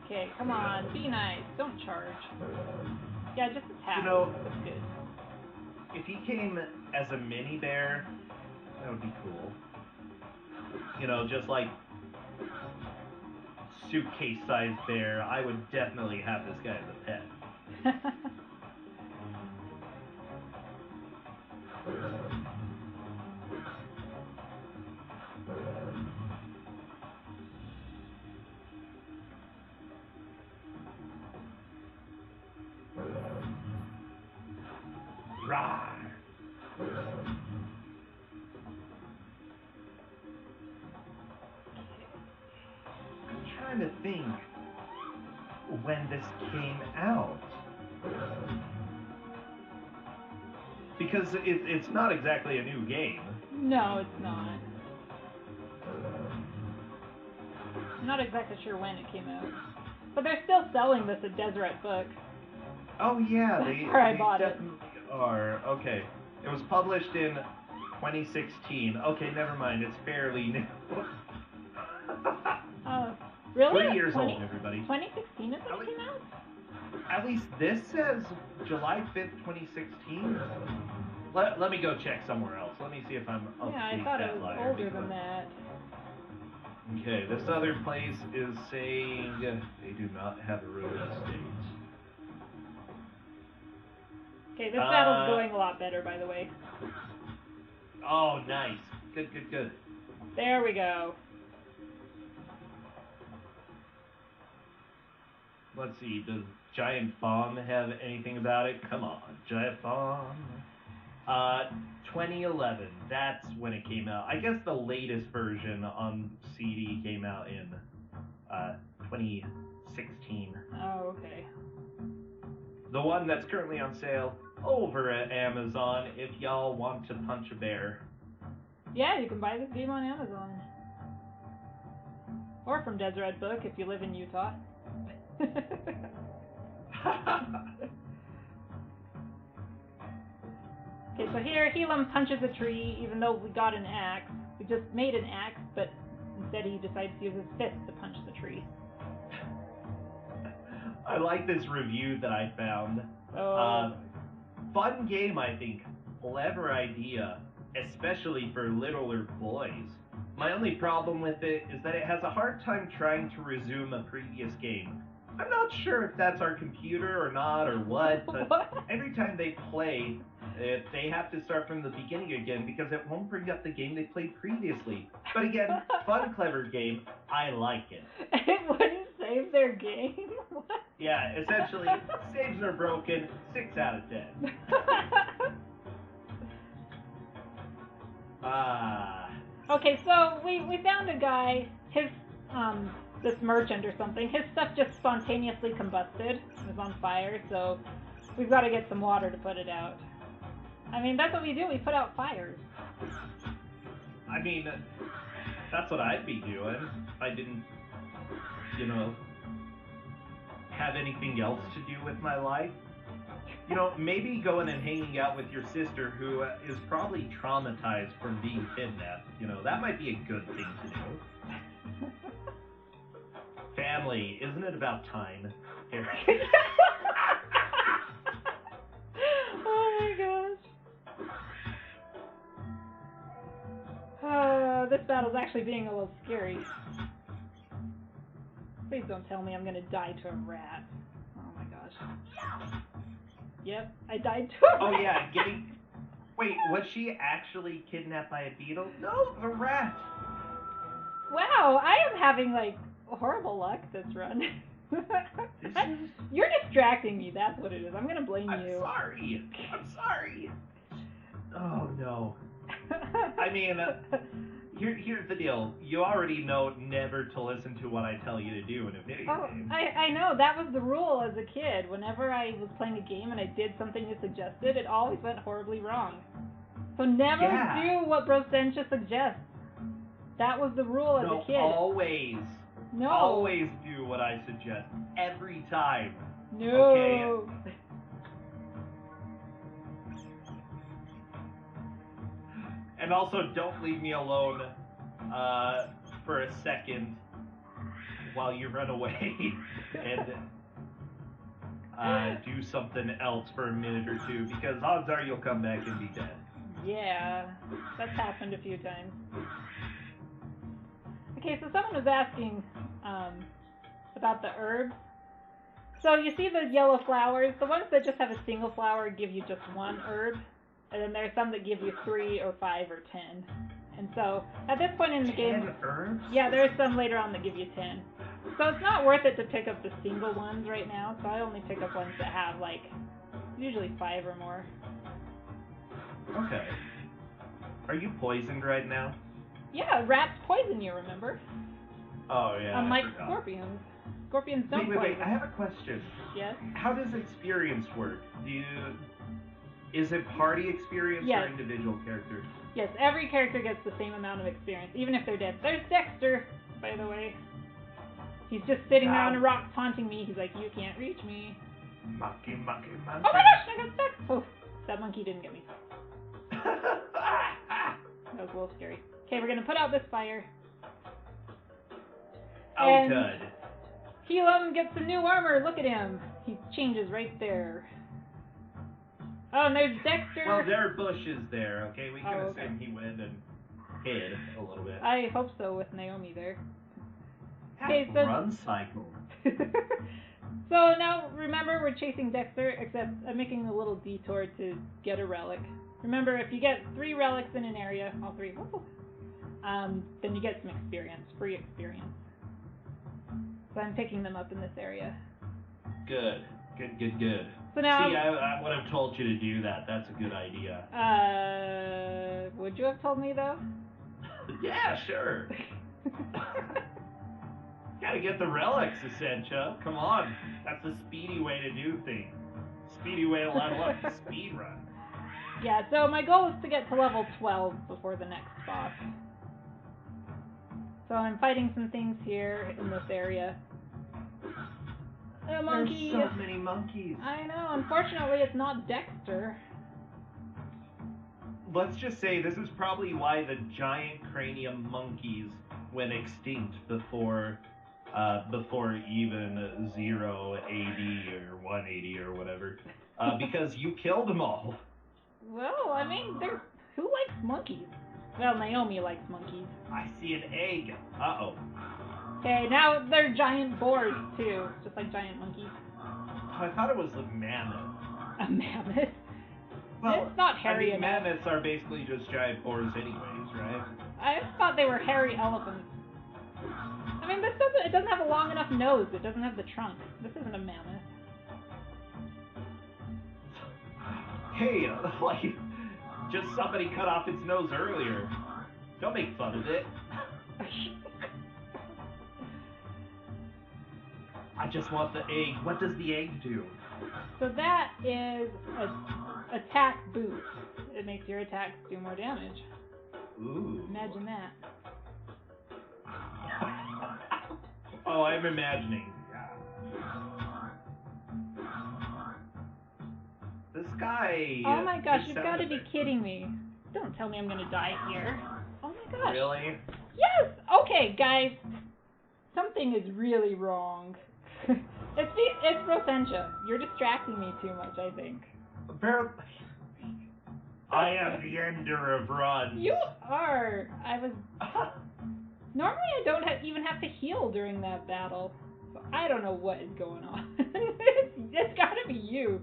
B: Okay, come on, be nice, don't charge. Yeah, just attack. That's good.
A: If he came as a mini bear, that would be cool. Just like suitcase-sized bear, I would definitely have this guy as a pet. Rawr. I'm trying to think when this came out. Because it's not exactly a new game.
B: No, it's not. I'm not exactly sure when it came out. But they're still selling this at Deseret Book.
A: Oh yeah, they definitely are. Okay. It was published in 2016. Okay, never mind. It's fairly new.
B: Oh, really?
A: 3 years old, everybody.
B: 2016 is when it came out?
A: At least this says July 5th, 2016. Let me go check somewhere else. Let me see if I'm up
B: Yeah, I thought it was older than that.
A: Okay, this other place is saying they do not have a release date.
B: Okay, this battle's going a lot better, by the way.
A: Oh, nice. Good.
B: There we go.
A: Let's see, does Giant Bomb have anything about it? Come on, Giant Bomb. 2011, that's when it came out. I guess the latest version on CD came out in 2016.
B: Oh, okay.
A: The one that's currently on sale over at Amazon if y'all want to punch a bear.
B: Yeah, you can buy this game on Amazon. Or from Deseret Book if you live in Utah. Okay, so here Helam punches a tree even though we got an axe. We just made an axe, but instead he decides to use his fist to punch the tree.
A: I like this review that I found.
B: Oh.
A: Fun game, I think. Clever idea, especially for littler boys. My only problem with it is that it has a hard time trying to resume a previous game. I'm not sure if that's our computer or not or what, but every time they play, They have to start from the beginning again because it won't bring up the game they played previously. But again, fun, clever game. I like it.
B: It wouldn't save their game? What?
A: Yeah, essentially, saves are broken. 6 out of 10.
B: Okay, so we found a guy, his, this merchant or something, his stuff just spontaneously combusted. It was on fire, so we've got to get some water to put it out. I mean, that's what we do, we put out fires.
A: I mean, that's what I'd be doing if I didn't, have anything else to do with my life. Maybe going and hanging out with your sister who is probably traumatized from being kidnapped. That might be a good thing to do. Family, isn't it about time, Eric?
B: Oh my gosh. This battle's actually being a little scary. Please don't tell me I'm gonna die to a rat. Oh my gosh. Yep, I died to a rat.
A: Oh yeah, Wait, was she actually kidnapped by a beetle? No, a rat.
B: Wow, I am having, horrible luck this run. You're distracting me, that's what it is. I'm gonna blame you.
A: I'm sorry. Oh no. I mean, here's the deal. You already know never to listen to what I tell you to do in a video game.
B: I know. That was the rule as a kid. Whenever I was playing a game and I did something you suggested, it always went horribly wrong. So never do what Essentia suggests. That was the rule as a kid.
A: Always.
B: No.
A: Always do what I suggest. Every time.
B: No.
A: Okay? And also, don't leave me alone for a second while you run away and do something else for a minute or two, because odds are you'll come back and be dead.
B: Yeah, that's happened a few times. Okay, so someone was asking about the herbs. So you see the yellow flowers? The ones that just have a single flower give you just one herb. And then there's some that give you 3 or 5 or 10. And so, at this point in the game...
A: 10 herbs?
B: Yeah, there's some later on that give you 10. So it's not worth it to pick up the single ones right now, so I only pick up ones that have, usually 5 or more.
A: Okay. Are you poisoned right now?
B: Yeah, rats poison you, remember?
A: Oh, yeah,
B: Unlike scorpions. Scorpions don't poison.
A: Wait, I have a question.
B: Yes?
A: How does experience work? Is it party experience or individual character?
B: Yes, every character gets the same amount of experience, even if they're dead. There's Dexter, by the way. He's just sitting there on a rock taunting me. He's like, you can't reach me.
A: Monkey.
B: Oh my gosh, I got stuck! Oh, that monkey didn't get me. That was a little scary. Okay, we're gonna put out this fire.
A: Oh, good.
B: Helam gets some new armor. Look at him. He changes right there. Oh, and there's Dexter.
A: Well, there are bushes there, okay? We can assume he went and hid a little bit.
B: I hope so with Naomi there.
A: Run cycle.
B: So now, remember, we're chasing Dexter, except I'm making a little detour to get a relic. Remember, if you get 3 relics in an area, all 3, then you get some experience, free experience. So I'm picking them up in this area.
A: Good.
B: So now,
A: see, I would have told you to do that. That's a good idea.
B: Would you have told me, though?
A: Yeah, sure. Gotta get the relics, Essentia. Come on. That's a speedy way to do things. Speedy way to level up the speed run.
B: Yeah, so my goal is to get to level 12 before the next boss. So I'm fighting some things here in this area. A monkey.
A: There's so many monkeys.
B: I know. Unfortunately, it's not Dexter.
A: Let's just say this is probably why the giant cranium monkeys went extinct before even 0 AD or 180 or whatever. Because you killed them all.
B: Well, I mean, who likes monkeys? Well, Naomi likes monkeys.
A: I see an egg. Uh-oh.
B: Okay, now they're giant boars, too. Just like giant monkeys.
A: Oh, I thought it was a mammoth.
B: A mammoth?
A: Well,
B: it's not hairy
A: I mean,
B: enough.
A: mammoths are basically just giant boars anyways, right?
B: I thought they were hairy elephants. I mean, it doesn't have a long enough nose. It doesn't have the trunk. This isn't a mammoth.
A: Hey, like, just somebody cut off its nose earlier. Don't make fun of it. I just want the egg. What does the egg do?
B: So that is a attack boost. It makes your attacks do more damage.
A: Ooh.
B: Imagine that.
A: Oh, I'm imagining. Yeah. This guy.
B: Oh my gosh,
A: his
B: you've
A: sound
B: got to be
A: effects-
B: kidding me. Don't tell me I'm gonna die here. Oh my gosh.
A: Really?
B: Yes! Okay, guys. Something is really wrong. It's Essentia. You're distracting me too much, I think.
A: I am the ender of runs.
B: You are. Normally I don't even have to heal during that battle. So I don't know what is going on. It's gotta be you.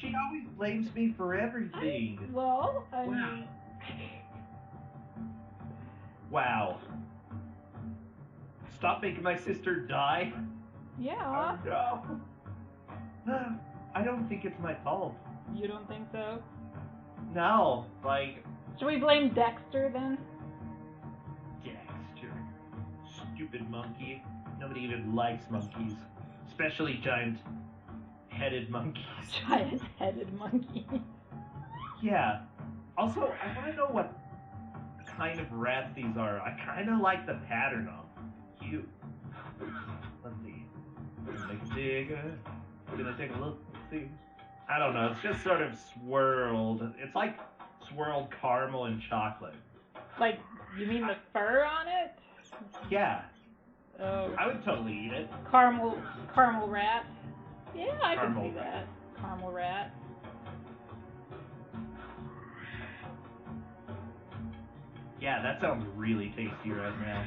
A: She always blames me for everything.
B: I mean...
A: Wow. Stop making my sister die.
B: Yeah.
A: Oh, no. I don't think it's my fault.
B: You don't think so?
A: No, like...
B: Should we blame Dexter then?
A: Dexter. Stupid monkey. Nobody even likes monkeys. Especially giant-headed monkeys.
B: Giant-headed monkey.
A: Yeah. Also, I want to know what kind of rats these are. I kind of like the pattern on them. Cute. Let's see. Gonna make it bigger. Gonna take a look. See. I don't know. It's just sort of swirled. It's like swirled caramel and chocolate.
B: Like, you mean the fur on it?
A: Yeah.
B: Oh.
A: I would totally eat it.
B: Caramel rat. Yeah, I can
A: Caramel
B: see that. Caramel rat.
A: Yeah, that sounds really tasty right now.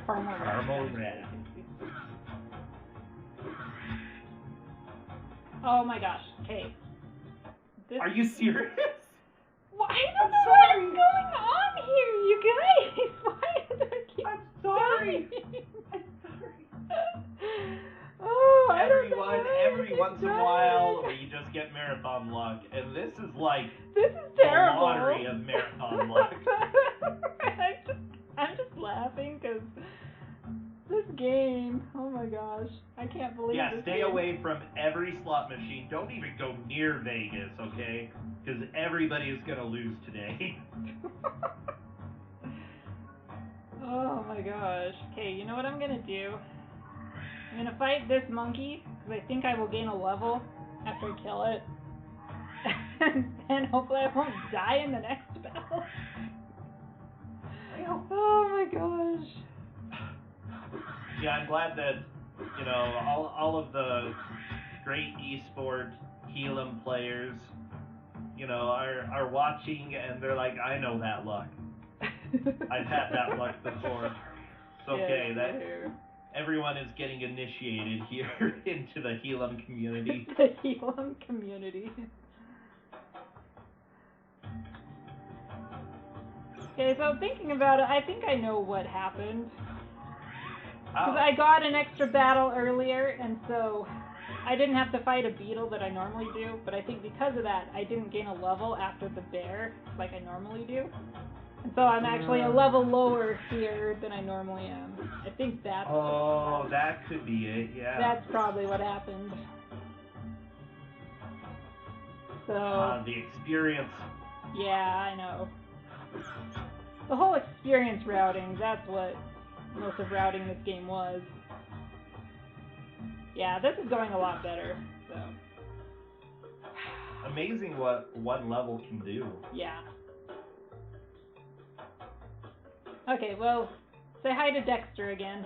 B: Caramel rat.
A: rat.
B: Oh my gosh. Okay.
A: Are you serious?
B: Well, I don't know what is going on here, you guys. Why do I keep
A: I'm sorry.
B: dying?
A: I'm sorry.
B: Oh, I don't know
A: Everyone,
B: why I
A: every
B: keep
A: once in a
B: dying.
A: while, we just get marathon luck, and this is like
B: This is
A: the
B: terrible.
A: lottery of marathon luck.
B: I'm just laughing because this game. Oh my gosh, I can't believe.
A: Yeah,
B: this
A: stay
B: game.
A: away from every slot machine. Don't even go near Vegas, okay? Because everybody is gonna lose today.
B: Oh my gosh. Okay, you know what I'm gonna do? I'm gonna fight this monkey because I think I will gain a level after I kill it, and hopefully I won't die in the next battle. Oh my gosh.
A: Yeah, I'm glad that, you know, all of the great esport Helam players, you know, are watching and they're like, I know that luck. I've had that luck before. It's okay,
B: Yes,
A: that
B: too.
A: everyone is getting initiated here into the Helam community.
B: The Helam community. Okay, so thinking about it, I think I know what happened. Because I got an extra battle earlier, and so I didn't have to fight a beetle that I normally do, but I think because of that, I didn't gain a level after the bear, like I normally do. And so I'm actually a level lower here than I normally am. I think that's...
A: Oh, that could be it, yeah.
B: That's probably what happened. So...
A: the experience.
B: Yeah, I know. The whole experience routing, that's what most of routing this game was. Yeah, this is going a lot better, so...
A: Amazing what one level can do.
B: Yeah. Okay, well, say hi to Dexter again.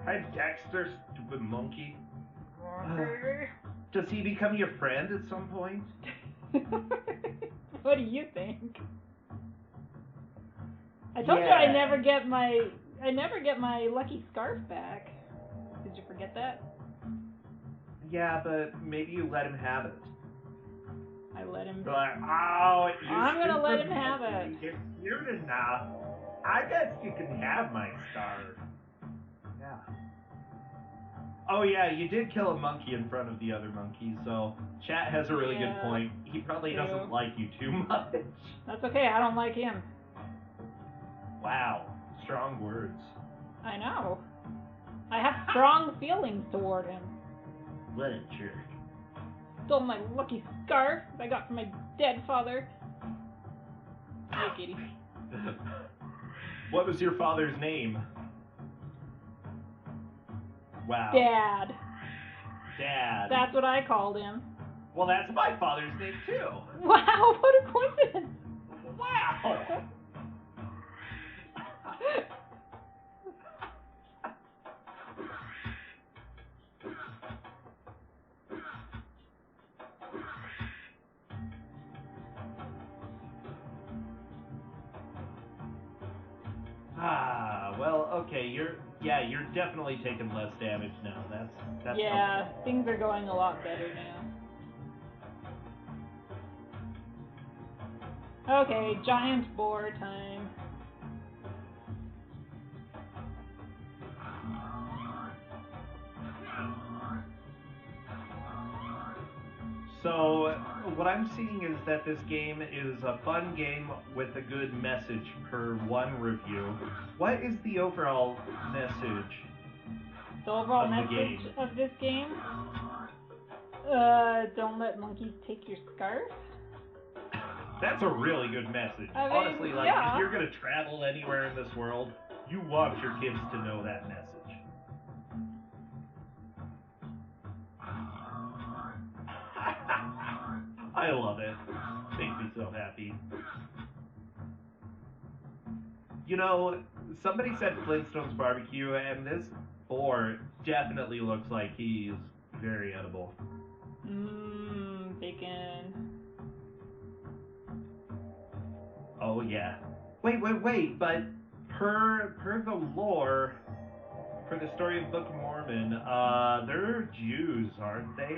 A: Hi, Dexter, stupid monkey.
B: Okay.
A: Does he become your friend at some point?
B: What do you think? I told you I never get my lucky scarf back. Did you forget that?
A: Yeah, but maybe you let him have it.
B: I let him.
A: You're like, oh, you
B: I'm gonna let
A: stupid
B: him have
A: monkey,
B: it.
A: You're cute enough. I guess you can have my scarf. Yeah. Oh yeah, you did kill a monkey in front of the other monkeys, so chat has a really good point. He probably
B: True.
A: doesn't like you too much.
B: That's okay. I don't like him.
A: Wow, strong words.
B: I know. I have strong feelings toward him.
A: What a jerk.
B: Stole my lucky scarf I got from my dead father. Hey, kitty.
A: What was your father's name? Wow.
B: Dad.
A: Dad.
B: That's what I called him.
A: Well, that's my father's name too.
B: Wow, what a coincidence.
A: Wow. Well, okay, you're definitely taking less damage now. That's
B: Yeah,
A: helpful.
B: things are going a lot better now. Okay, giant boar time.
A: So, what I'm seeing is that this game is a fun game with a good message per one review. What is the overall message?
B: The overall
A: Of the
B: message
A: game.
B: of this game? Don't let monkeys take your scarf?
A: That's a really good message.
B: I mean,
A: Honestly, like,
B: yeah.
A: if you're gonna travel anywhere in this world, you want your kids to know that message. I love it. Makes me so happy. You know, somebody said Flintstones barbecue, and this boar definitely looks like he's very edible.
B: Mmm, bacon.
A: Oh yeah. Wait, but per the lore, for the story of Book of Mormon, they're Jews, aren't they?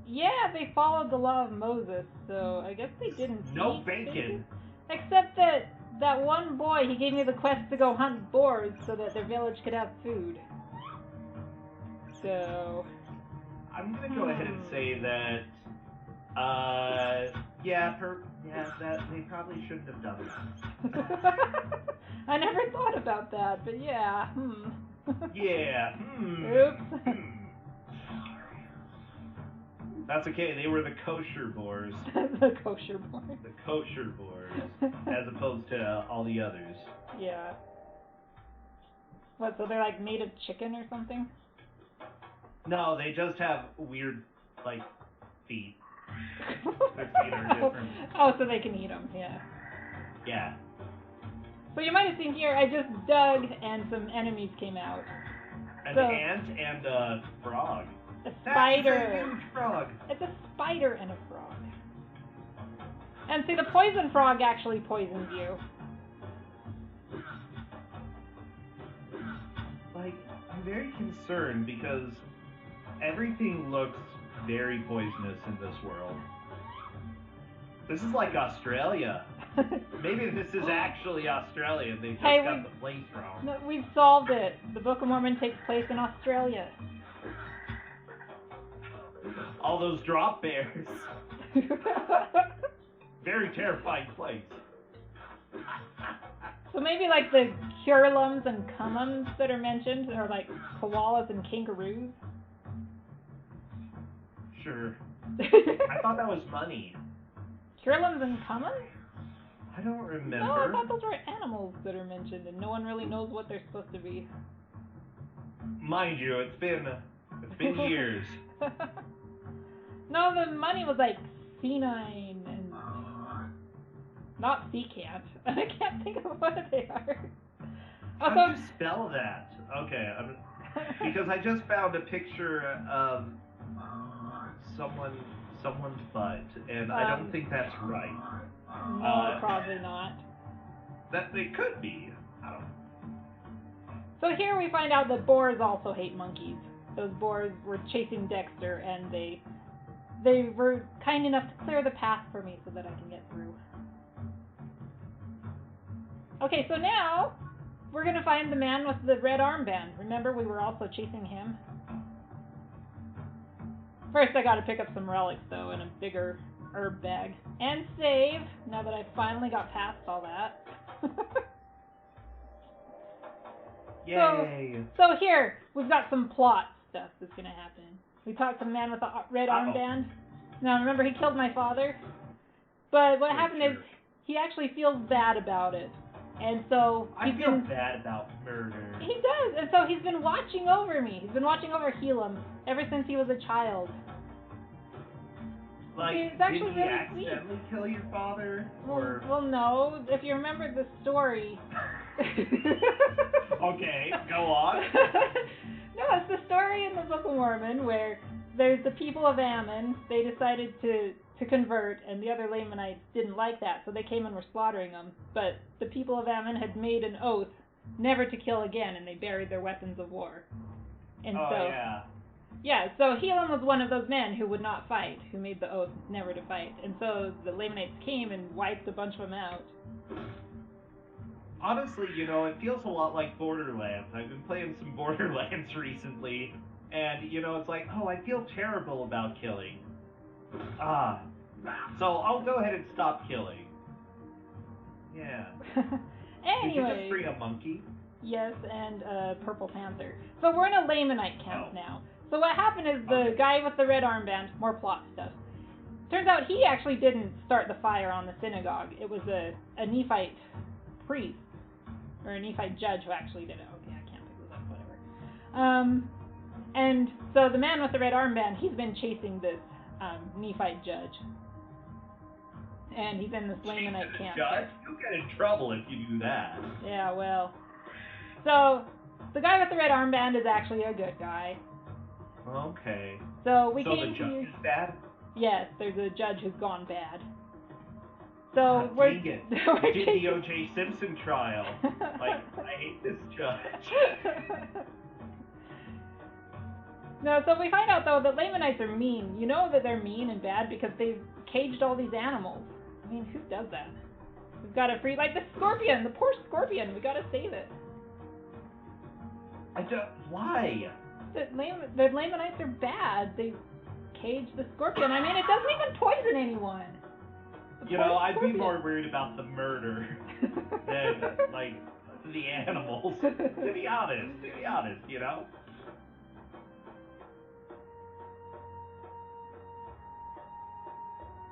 B: Yeah, they followed the law of Moses, so I guess they didn't
A: No
B: eat
A: bacon.
B: Except that one boy, he gave me the quest to go hunt boars so that their village could have food. So...
A: I'm gonna go ahead and say that, that they probably shouldn't have done that.
B: I never thought about that, but yeah,
A: Yeah,
B: Oops.
A: That's okay, they were the kosher boars.
B: The kosher boars.
A: The kosher boars, as opposed to all the others.
B: Yeah. What, so they're like made of chicken or something?
A: No, they just have weird, like, feet. Their feet are different.
B: Oh, so they can eat them, yeah.
A: Yeah.
B: So you might have seen here, I just dug and some enemies came out.
A: An ant and a frog.
B: A spider.
A: That's a huge frog.
B: It's a spider and a frog. And see, the poison frog actually poisons you.
A: Like, I'm very concerned because everything looks very poisonous in this world. This is like Australia. Maybe this is actually Australia. They just got the place wrong.
B: No, we've solved it. The Book of Mormon takes place in Australia.
A: All those drop bears. Very terrifying place.
B: So maybe like the Helam and Cumums that are mentioned are like koalas and kangaroos?
A: Sure. I thought that was money.
B: Helam and Cumums?
A: I don't remember.
B: No, I thought those were animals that are mentioned and no one really knows what they're supposed to be.
A: Mind you, it's been years.
B: No, the money was like C9 and not secant. I can't think of what they are.
A: How do you spell that? Okay, because I just found a picture of someone's butt, and I don't think that's right.
B: No, probably not.
A: That it could be. I don't know.
B: So here we find out that boars also hate monkeys. those boars were chasing Dexter, and they were kind enough to clear the path for me so that I can get through. Okay, so now we're gonna find the man with the red armband. Remember, we were also chasing him. First, I gotta pick up some relics, though, and a bigger herb bag. And save, now that I finally got past all that.
A: Yay!
B: So here, we've got some plot stuff that's gonna happen. We talked to the man with the red armband. Now, remember, he killed my father? But what happened is, he actually feels bad about it. And so
A: I feel bad about murder.
B: He does, and so he's been watching over me. He's been watching over Helam ever since he was a child.
A: Like,
B: it's actually
A: did he
B: really
A: accidentally kill your father?
B: Well, no. If you remember the story.
A: Okay, go on.
B: No, it's the story in the Book of Mormon where there's the people of Ammon. They decided to convert, and the other Lamanites didn't like that, so they came and were slaughtering them. But the people of Ammon had made an oath never to kill again, and they buried their weapons of war. And yeah, so Helam was one of those men who would not fight, who made the oath never to fight. And so the Lamanites came and wiped a bunch of them out.
A: Honestly, it feels a lot like Borderlands. I've been playing some Borderlands recently, and, it's like, oh, I feel terrible about killing. So I'll go ahead and stop killing. Yeah.
B: Anyway.
A: Did you just bring a monkey?
B: Yes, and a purple panther. So we're in a Lamanite camp now. So what happened is the guy with the red armband, more plot stuff. Turns out he actually didn't start the fire on the synagogue. It was a Nephite priest, or a Nephite judge who actually did it. Okay, I can't pick this up, whatever. And so the man with the red armband, he's been chasing this Nephite judge. And he's in this Lamanite camp.
A: Judge? You'll get in trouble if you do that.
B: Yeah, well. So, the guy with the red armband is actually a good guy.
A: Okay.
B: So
A: the judge is bad?
B: Yes, there's a judge who's gone bad. So
A: dang it. Did the O.J. Simpson trial. Like, I hate this judge.
B: No, so we find out, though, that Lamanites are mean. You know that they're mean and bad because they've caged all these animals. I mean, who does that? We've got to free, like the scorpion, the poor scorpion. We got to save it.
A: Why?
B: The Lamanites are bad. They caged the scorpion. I mean, it doesn't even poison anyone.
A: I'd be more worried about the murder than, like, the animals. To be honest,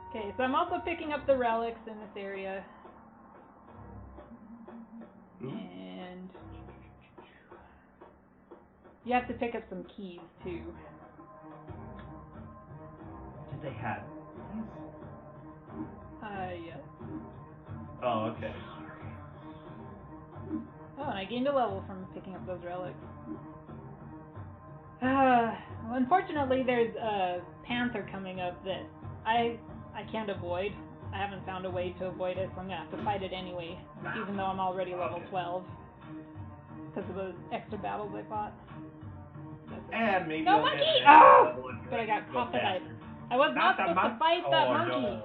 B: Okay, so I'm also picking up the relics in this area. And you have to pick up some keys, too.
A: Did they have keys?
B: Yes.
A: Oh, okay.
B: Oh, and I gained a level from picking up those relics. Well, unfortunately, there's a panther coming up that I can't avoid. I haven't found a way to avoid it, so I'm going to have to fight it anyway, even though I'm already level 12. Because of those extra battles I fought.
A: And maybe
B: no
A: I'll
B: monkey!
A: get
B: Oh! But I got caught by it. I was not supposed to fight that monkey.
A: No.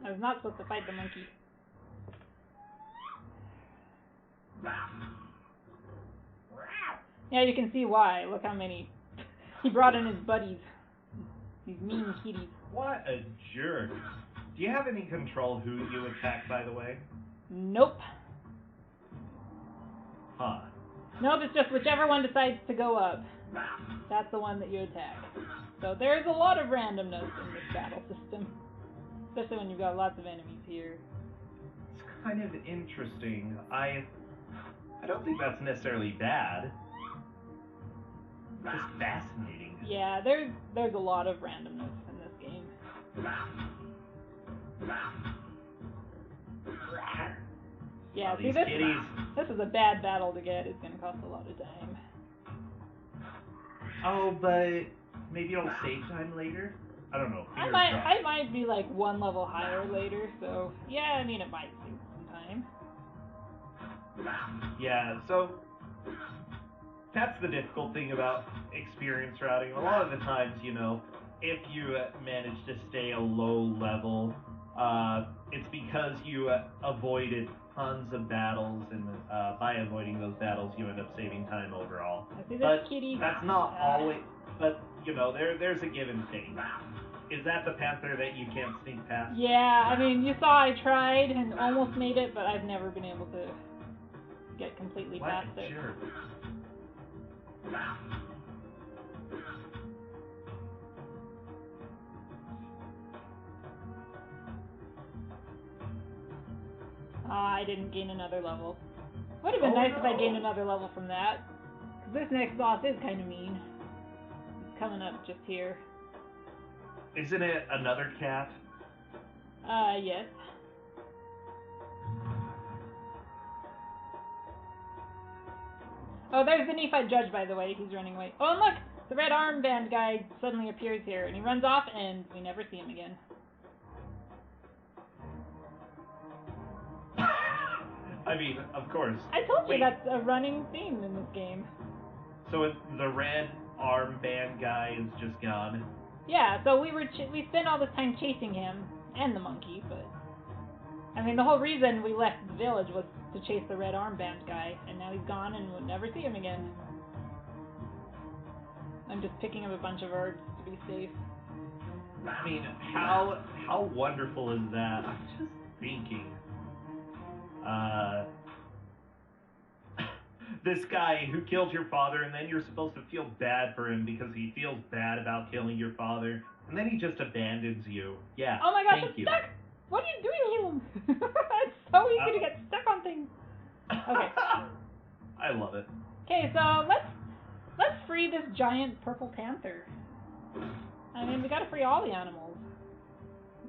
B: I was not supposed to fight the monkey. Yeah, you can see why. Look how many. He brought in his buddies. These mean kitties.
A: What a jerk. Do you have any control who you attack, by the way?
B: Nope.
A: Huh.
B: Nope, it's just whichever one decides to go up. That's the one that you attack. So there's a lot of randomness in this battle system. Especially when you've got lots of enemies here.
A: It's kind of interesting. I don't think that's necessarily bad. Just fascinating.
B: Yeah, there's a lot of randomness in this game. Yeah, see, this is a bad battle to get. It's going to cost a lot of time.
A: Oh, but maybe it'll save time later? I don't know.
B: I might be like one level higher later, so yeah, I mean, it might save some time.
A: Yeah, so that's the difficult thing about experience routing. A lot of the times, if you manage to stay a low level, it's because you avoided tons of battles, and by avoiding those battles, you end up saving time overall.
B: I see this
A: But
B: kitty.
A: that's not always. But there's a give and take. Is that the panther that you can't sneak past?
B: Yeah, I mean, you saw I tried and almost made it, but I've never been able to get completely past it.
A: Sure.
B: I didn't gain another level. Would have been nice if I gained another level from that. Because this next boss is kind of mean. He's coming up just here.
A: Isn't it another cat?
B: Yes. Oh, there's the Nephite judge, by the way. He's running away. Oh, and look! The red armband guy suddenly appears here, and he runs off, and we never see him again.
A: I mean, of course.
B: I told you that's a running theme in this game.
A: So the red armband guy is just gone?
B: Yeah, so we spent all this time chasing him, and the monkey, but... I mean, the whole reason we left the village was to chase the red armband guy, and now he's gone and we'll never see him again. I'm just picking up a bunch of herbs to be safe.
A: I mean, how wonderful is that? I'm just thinking. This guy who killed your father, and then you're supposed to feel bad for him because he feels bad about killing your father, and then he just abandons you. Yeah.
B: Oh my gosh,
A: thank
B: I'm
A: you.
B: stuck! What are you doing, Helam? It's so easy to get stuck on things. Okay.
A: I love it.
B: Okay, so let's free this giant purple panther. I mean, we gotta free all the animals.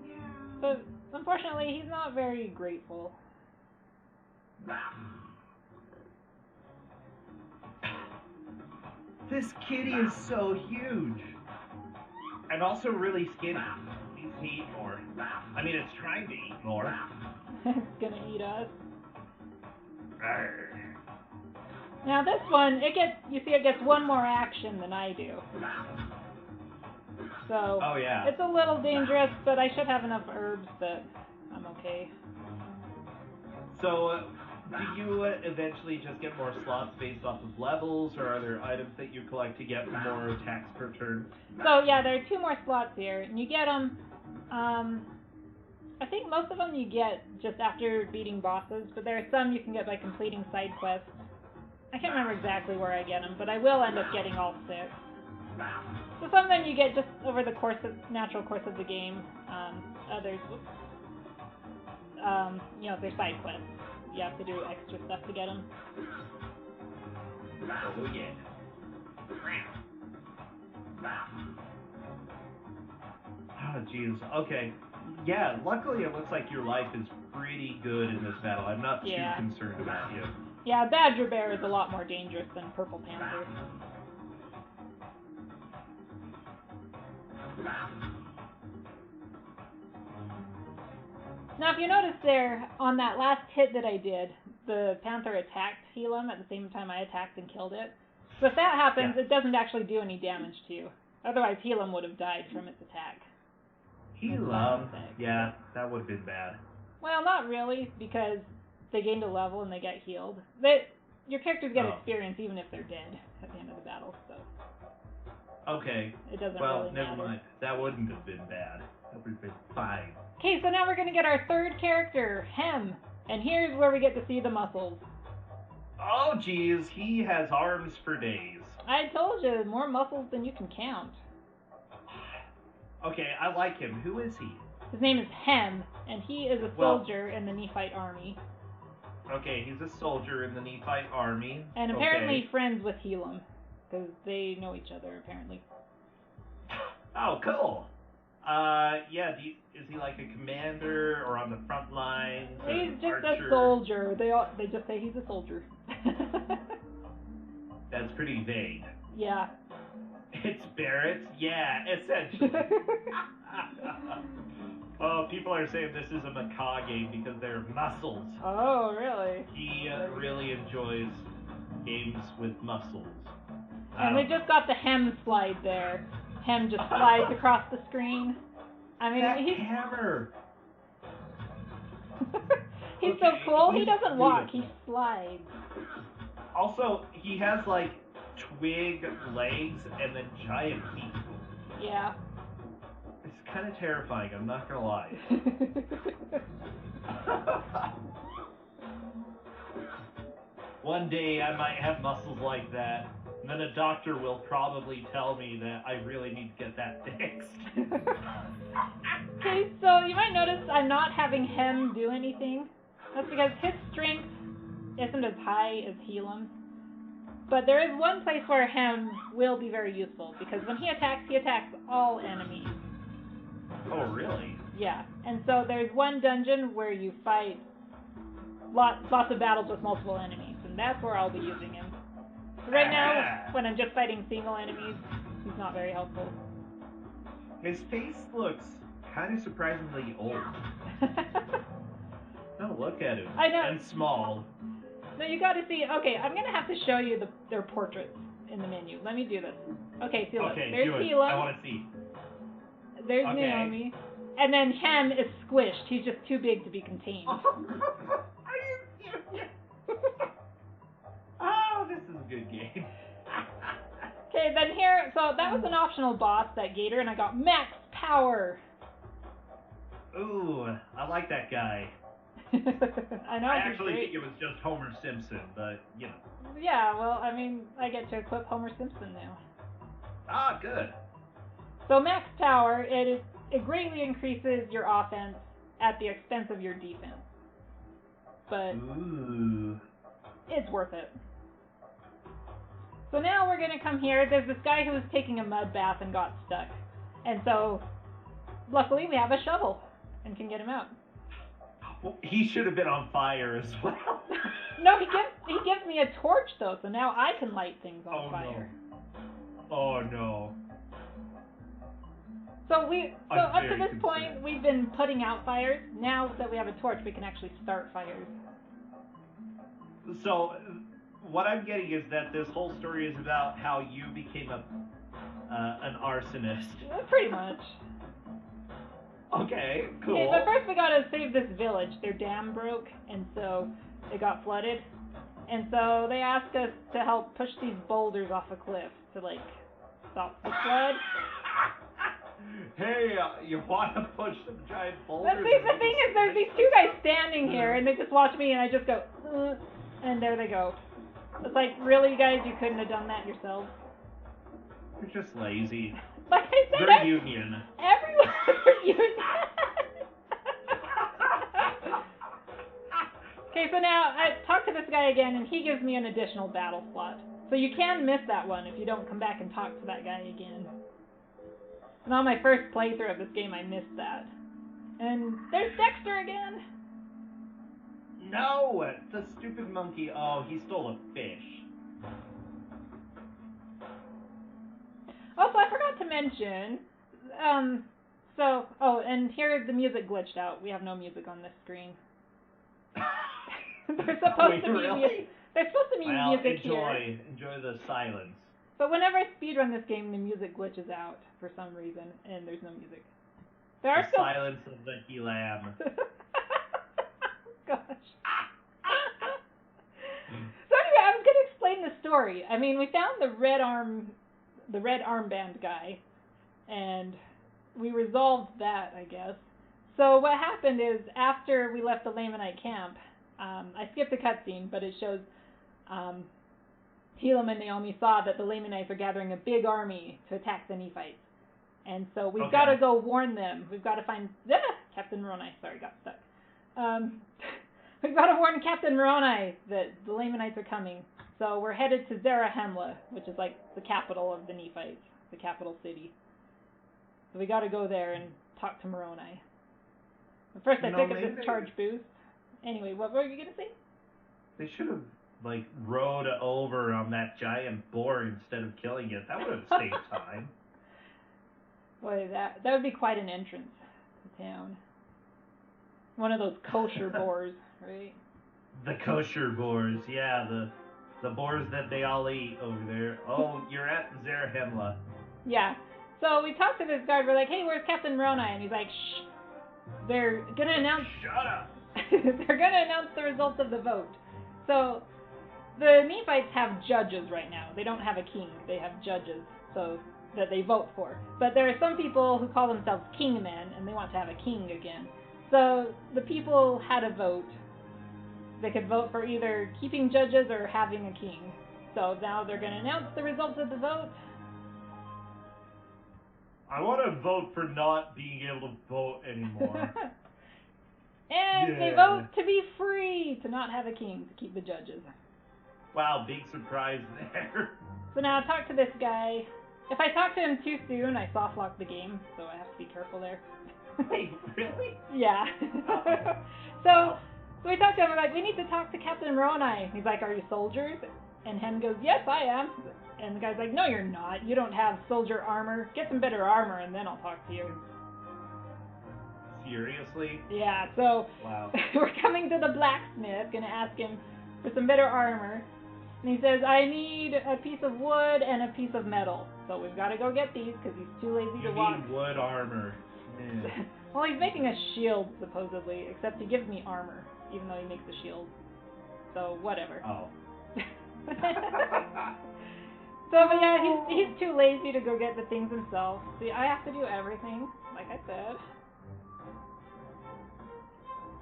A: Yeah.
B: But unfortunately, he's not very grateful.
A: This kitty is so huge. And also really skinny. Needs to eat more. I mean, it's trying to eat more.
B: It's gonna eat us.
A: Arr.
B: Now this one, it gets one more action than I do. So,
A: Oh, yeah.
B: it's a little dangerous, but I should have enough herbs that I'm okay.
A: So, do you eventually just get more slots based off of levels, or are there items that you collect to get more attacks per turn?
B: So yeah, there are 2 more slots here, and you get them, I think most of them you get just after beating bosses, but there are some you can get by completing side quests. I can't remember exactly where I get them, but I will end up getting all 6. So some of them you get just over the natural course of the game. Others, they're side quests. You have to do extra stuff to get them.
A: Oh, yeah. Oh, jeez. Okay. Yeah, luckily it looks like your life is pretty good in this battle. I'm not too concerned about you.
B: Yeah, Badger Bear is a lot more dangerous than Purple Panther. Now, if you notice there, on that last hit that I did, the panther attacked Helam at the same time I attacked and killed it. So if that happens, it doesn't actually do any damage to you. Otherwise, Helam would have died from its attack.
A: Helam? Yeah, that would have been bad.
B: Well, not really, because they gained a level and they get healed. Your characters get experience even if they're dead at the end of the battle, so...
A: Okay.
B: It doesn't
A: well,
B: really matter.
A: never mind. That wouldn't have been bad. That would have been fine.
B: Okay, so now we're going to get our third character, Hem. And here's where we get to see the muscles.
A: Oh, geez. He has arms for days.
B: I told you, more muscles than you can count.
A: Okay, I like him. Who is he?
B: His name is Hem, and he is a soldier in the Nephite army.
A: Okay, he's a soldier in the Nephite army.
B: And apparently friends with Helam, because they know each other, apparently.
A: Oh, cool. Is he like a commander or on the front lines?
B: He's just
A: archer?
B: a soldier. They just say he's a soldier.
A: That's pretty vague.
B: Yeah.
A: It's Barrett's? Yeah, essentially. Oh, people are saying this is a macaw game because they're muscles.
B: Oh, really?
A: He really enjoys games with muscles.
B: And we just got the Hem slide there. Hem just slides across the screen. I mean,
A: that
B: he's
A: hammer.
B: he's so cool. He
A: he's
B: doesn't walk.
A: beautiful.
B: He slides.
A: Also, he has like twig legs and then giant feet.
B: Yeah.
A: It's kind of terrifying. I'm not gonna lie. One day I might have muscles like that, and then a doctor will probably tell me that I really need to get that fixed.
B: Okay, so you might notice I'm not having Hem do anything. That's because his strength isn't as high as Helam's. But there is one place where Hem will be very useful, because when he attacks all enemies.
A: Oh, really?
B: Yeah, and so there's one dungeon where you fight lots of battles with multiple enemies, and that's where I'll be using him. So right now, when I'm just fighting single enemies, he's not very helpful.
A: His face looks kind of surprisingly old. No, look at him.
B: I know.
A: And small.
B: No, you gotta see. Okay, I'm gonna have to show you their portraits in the menu. Let me do this. Okay, see, look.
A: Okay,
B: There's
A: do it.
B: Helam.
A: I want to see.
B: There's
A: Okay.
B: Naomi. And then Hem is squished. He's just too big to be contained.
A: Are you serious? Oh, this is a good game.
B: Okay, then here, so that was an optional boss, that Gator, and I got max power.
A: Ooh, I like that guy.
B: I know.
A: I
B: he's
A: actually
B: great.
A: think it was just Homer Simpson, but, you know.
B: Yeah, well, I mean, I get to equip Homer Simpson now.
A: Ah, good.
B: So max power, it greatly increases your offense at the expense of your defense. But
A: Ooh.
B: it's worth it. So now we're gonna come here. There's this guy who was taking a mud bath and got stuck. And so, luckily we have a shovel and can get him out.
A: Well, he should have been on fire as well.
B: No, he gives me a torch though, so now I can light things on
A: Oh,
B: fire.
A: no. Oh, no.
B: So up to
A: very
B: this point,
A: concerned.
B: we've been putting out fires. Now that we have a torch, we can actually start fires.
A: So, what I'm getting is that this whole story is about how you became an arsonist.
B: Pretty much.
A: Okay, cool.
B: Okay, but first we gotta save this village. Their dam broke, and so it got flooded. And so they asked us to help push these boulders off a cliff to, like, stop the flood.
A: Hey, you want to push some giant boulders?
B: The thing is, there's these two guys standing here, and they just watch me, and I just go, and there they go. It's like, really, guys, you couldn't have done that yourselves?
A: You're just lazy.
B: Like I said,
A: They're union.
B: everyone's union. Okay, so now I talk to this guy again, and he gives me an additional battle slot. So you can miss that one if you don't come back and talk to that guy again. And on my first playthrough of this game, I missed that. And there's Dexter again.
A: No, the stupid monkey. Oh, he stole a fish.
B: Also, I forgot to mention, and here the music glitched out. We have no music on this screen. There's supposed to be
A: really?
B: There's supposed to be music here.
A: Enjoy the silence.
B: But whenever I speedrun this game, the music glitches out for some reason, and there's no music. There are
A: The
B: still...
A: silence of the Helam.
B: Gosh. So anyway, I was going to explain the story. I mean, we found the red armband guy, and we resolved that, I guess. So what happened is, after we left the Lamanite camp, I skipped a cutscene, but it shows Helam and Naomi saw that the Lamanites are gathering a big army to attack the Nephites. And so we've got to go warn them. We've got to find... Captain Moroni. Sorry, got stuck. We've got to warn Captain Moroni that the Lamanites are coming. So we're headed to Zarahemla, which is like the capital of the Nephites, the capital city. So we got to go there and talk to Moroni. But first I pick up this charge boost. Anyway, what were you going to say?
A: They should have, like, rode over on that giant boar instead of killing it. That would have saved time.
B: Boy, that would be quite an entrance to town. One of those kosher boars, right?
A: The kosher boars, yeah, The boars that they all eat over there. Oh, you're at Zarahemla.
B: Yeah. So we talked to this guard. We're like, hey, where's Captain Moroni? And he's like, shh. They're gonna announce.
A: Shut up.
B: They're gonna announce the results of the vote. So the Nephites have judges right now. They don't have a king. They have judges, so that they vote for. But there are some people who call themselves kingmen, and they want to have a king again. So the people had a vote. They could vote for either keeping judges or having a king. So now they're going to announce the results of the vote.
A: I want to vote for not being able to vote anymore.
B: And they vote to be free, to not have a king, to keep the judges.
A: Wow, big surprise there.
B: So now talk to this guy. If I talk to him too soon, I soft lock the game, so I have to be careful there.
A: Wait, really?
B: Yeah. So we talked to him, we're like, we need to talk to Captain Moroni. He's like, are you soldiers? And Hen goes, yes, I am. And the guy's like, no, you're not. You don't have soldier armor. Get some better armor, and then I'll talk to you.
A: Seriously?
B: Yeah, so
A: wow.
B: We're coming to the blacksmith, gonna ask him for some better armor. And he says, I need a piece of wood and a piece of metal. So we've got to go get these, because he's too lazy to walk.
A: You need wood armor. Yeah.
B: Well, he's making a shield, supposedly, except he gives me armor, even though he makes a shield. So, whatever.
A: Oh.
B: So, but yeah, he's too lazy to go get the things himself. See, I have to do everything, like I said.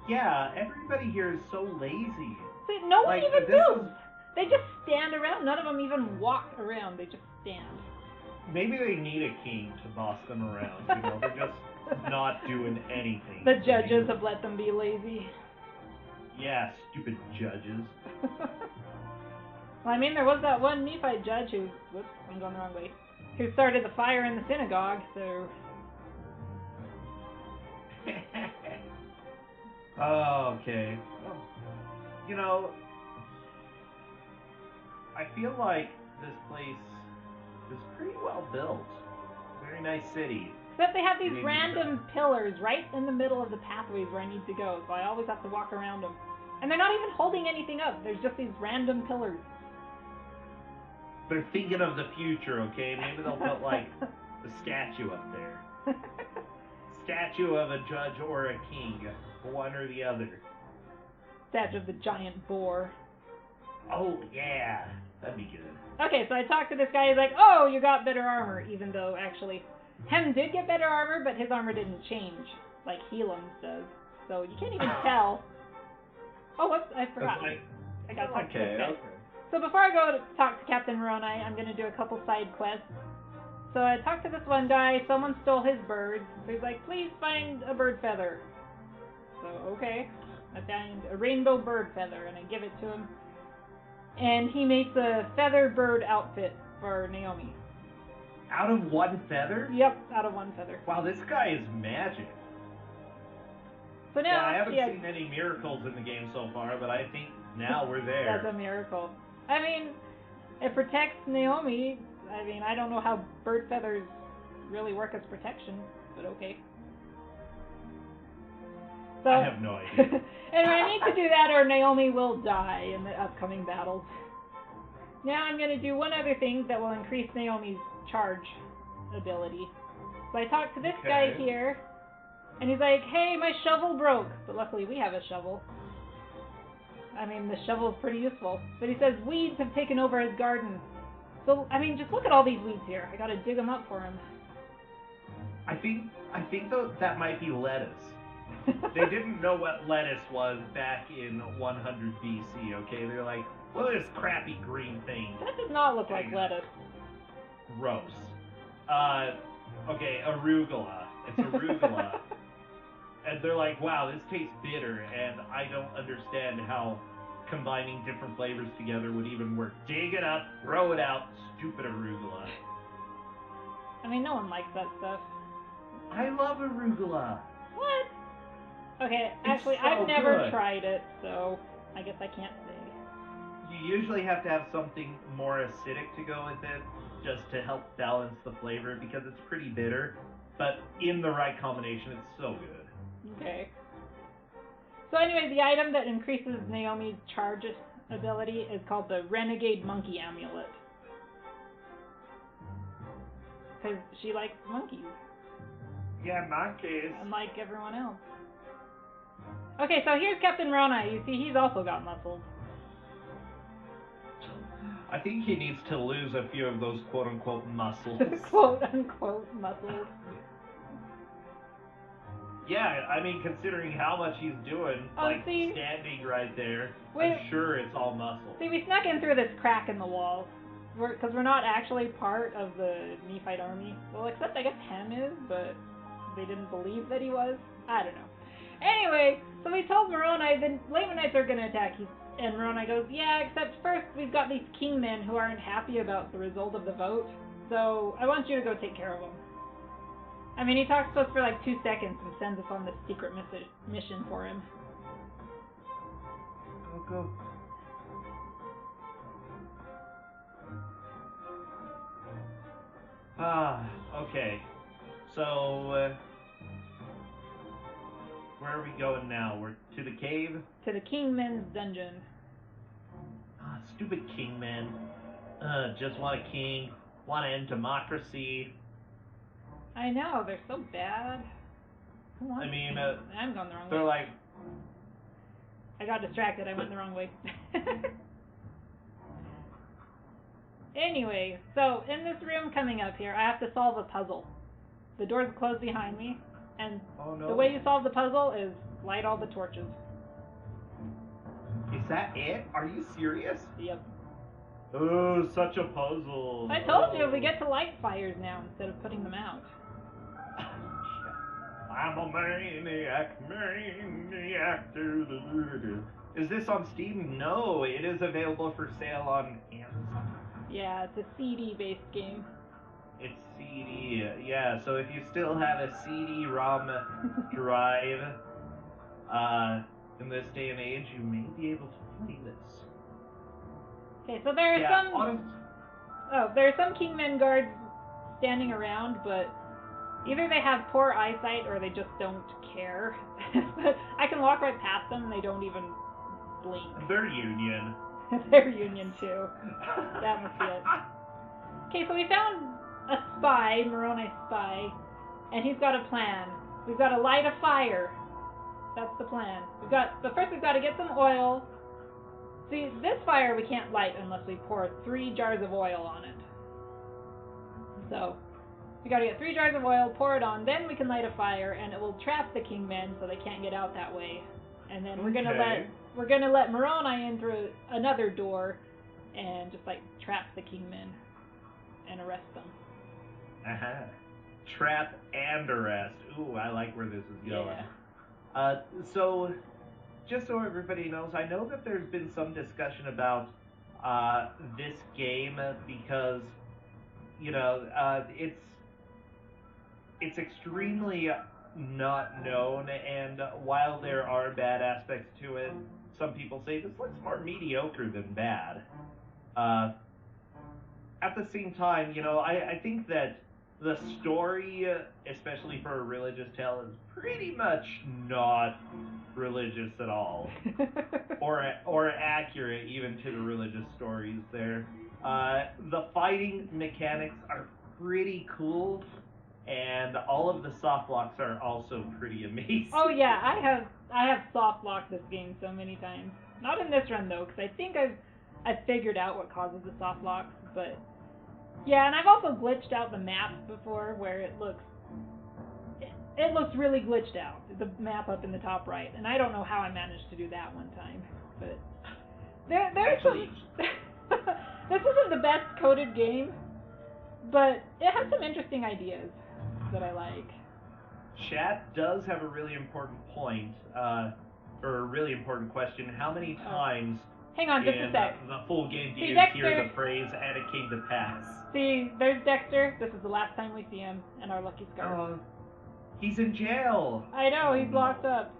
A: Yeah, everybody here is so lazy.
B: See, no one
A: Like,
B: even
A: this
B: moves. They just stand around. None of them even walk around. They just stand.
A: Maybe they need a king to boss them around. You know, they're just not doing anything.
B: The judges have let them be lazy.
A: Yeah, stupid judges.
B: Well, I mean, there was that one Nephite judge who, whoops, I'm going the wrong way, who started the fire in the synagogue, so...
A: Oh, okay. Well, you know, I feel like this place is pretty well built. Very nice city.
B: Except they have these random pillars right in the middle of the pathways where I need to go, so I always have to walk around them. And they're not even holding anything up. There's just these random pillars.
A: They're thinking of the future, okay? Maybe they'll put, like, a statue up there. Statue of a judge or a king. One or the other.
B: Statue of the giant boar.
A: Oh, yeah. That'd be good.
B: Okay, so I talked to this guy. He's like, oh, you got better armor, even though, actually, Hem did get better armor, but his armor didn't change, like Helam's does. So you can't even tell. Oh, whoops, I forgot. I got to talk to this guy.
A: Okay.
B: So before I go to talk to Captain Moroni, I'm going to do a couple side quests. So I talked to this one guy. Someone stole his bird. So he's like, please find a bird feather. So, okay. I find a rainbow bird feather, and I give it to him. And he makes a feather bird outfit for Naomi.
A: Out of one feather?
B: Yep, out of one feather.
A: Wow, this guy is magic.
B: So now,
A: yeah, I haven't seen any miracles in the game so far, but I think now we're there.
B: That's a miracle. I mean, it protects Naomi. I mean, I don't know how bird feathers really work as protection, but okay. So,
A: I have no idea.
B: Anyway, I need to do that or Naomi will die in the upcoming battles. Now I'm going to do one other thing that will increase Naomi's charge ability. So I talked to this guy here, and he's like, hey, my shovel broke. But luckily we have a shovel. I mean, the shovel is pretty useful. But he says weeds have taken over his garden. So, I mean, just look at all these weeds here. I got to dig them up for him.
A: I think that might be lettuce. They didn't know what lettuce was back in 100 BC, okay? They're like, what is this crappy green thing?
B: That does not look like lettuce.
A: Gross. Okay, arugula. It's arugula. And they're like, wow, this tastes bitter, and I don't understand how combining different flavors together would even work. Dig it up, throw it out, stupid arugula.
B: I mean, no one likes that stuff.
A: I love arugula.
B: What? Okay, actually,
A: so
B: I've never
A: good.
B: tried it, so I guess I can't say.
A: You usually have to have something more acidic to go with it, just to help balance the flavor, because it's pretty bitter. But in the right combination, it's so good.
B: Okay. So anyway, the item that increases Naomi's charge ability is called the Renegade Monkey Amulet. Because she likes monkeys.
A: Yeah, monkeys.
B: Unlike everyone else. Okay, so here's Captain Moroni. You see, he's also got muscles.
A: I think he needs to lose a few of those quote-unquote muscles.
B: Quote-unquote muscles.
A: Yeah, I mean, considering how much he's doing, standing right there, I'm sure it's all muscle.
B: See, we snuck in through this crack in the wall. Because we're not actually part of the Nephite army. Well, except I guess Hem is, but they didn't believe that he was. I don't know. Anyway, so we told Moroni the Lamanites are going to attack. And Moroni goes, yeah, except first we've got these kingmen who aren't happy about the result of the vote. So I want you to go take care of them. I mean, he talks to us for like 2 seconds and sends us on this secret mission for him.
A: Go. Okay. So, where are we going now? We're to the cave?
B: To the Kingmen's dungeon.
A: Stupid kingmen. Just want a king. Want to end democracy.
B: I know, they're so bad.
A: I mean,
B: I'm going the wrong way.
A: They're like...
B: I got distracted, I went the wrong way. Anyway, so in this room coming up here, I have to solve a puzzle. The door's closed behind me, and the way you solve the puzzle is light all the torches.
A: Is that it? Are you serious?
B: Yep.
A: Oh, such a puzzle.
B: I told you, we get to light fires now instead of putting them out.
A: I'm a maniac. Is this on Steam? No, it is available for sale on Amazon.
B: Yeah, it's a CD-based game.
A: It's CD, yeah, so if you still have a CD-ROM drive in this day and age, you may be able to play this.
B: Okay, so there are some Kingmen guards standing around, but either they have poor eyesight or they just don't care. I can walk right past them and they don't even blink.
A: They're Union.
B: They're Union too. That must be it. Okay, so we found a spy, Moroni's spy, and he's got a plan. We've got to light a fire. That's the plan. But first we've got to get some oil. See, this fire we can't light unless we pour 3 jars of oil on it. So, we got to get 3 jars of oil, pour it on, then we can light a fire, and it will trap the Kingmen so they can't get out that way. And then we're gonna let Moroni in through another door, and just like trap the Kingmen and arrest them.
A: Trap and arrest. Ooh, I like where this is going.
B: Yeah.
A: So, just so everybody knows, I know that there's been some discussion about this game because, it's extremely not known, and while there are bad aspects to it, some people say this looks more mediocre than bad. At the same time, I think that the story, especially for a religious tale, is pretty much not religious at all, or accurate even to the religious stories there. The fighting mechanics are pretty cool, and all of the soft locks are also pretty amazing.
B: Oh yeah, I have soft locked this game so many times. Not in this run though, because I think I've figured out what causes the soft locks, but yeah, and I've also glitched out the map before where it looks really glitched out. The map up in the top right, and I don't know how I managed to do that one time, but there's
A: Actually,
B: this isn't the best coded game, but it has some interesting ideas that I like.
A: Chat does have a really important point, or a really important question. How many times
B: hang on just a sec.
A: The full game do you
B: Dexter,
A: hear the phrase, and it came to pass?
B: See, there's Dexter. This is the last time we see him, and our lucky scarf.
A: He's in jail.
B: I know, he's locked up.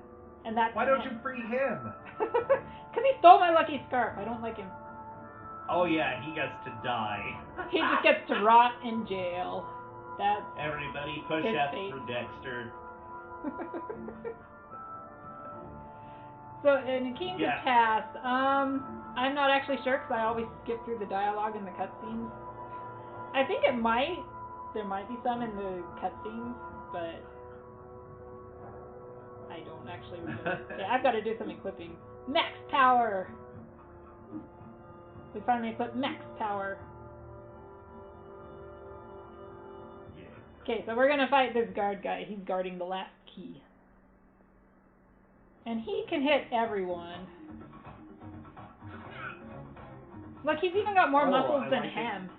B: And that's
A: Why don't you free him?
B: Because he stole my lucky scarf. I don't like him.
A: Oh yeah, he gets to die.
B: He just gets to rot in jail. That's
A: everybody push F for Dexter.
B: So, and it came to pass. I'm not actually sure because I always skip through the dialogue and the cutscenes. I think there might be some in the cutscenes, but I don't actually remember. Yeah, I've got to do some equipping. Max power! We finally equipped max power. Okay, so we're gonna fight this guard guy. He's guarding the last key. And he can hit everyone. Look, he's even got more muscles than him.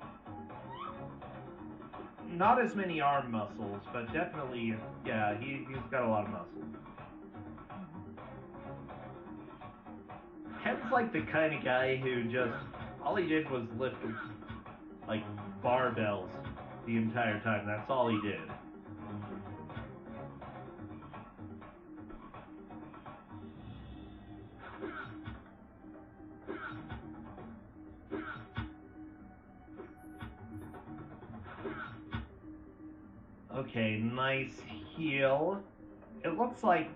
A: Not as many arm muscles, but definitely, yeah, he's got a lot of muscles. Hem's like the kind of guy who just, all he did was lift, like, barbells the entire time. That's all he did. Okay, nice heal. It looks like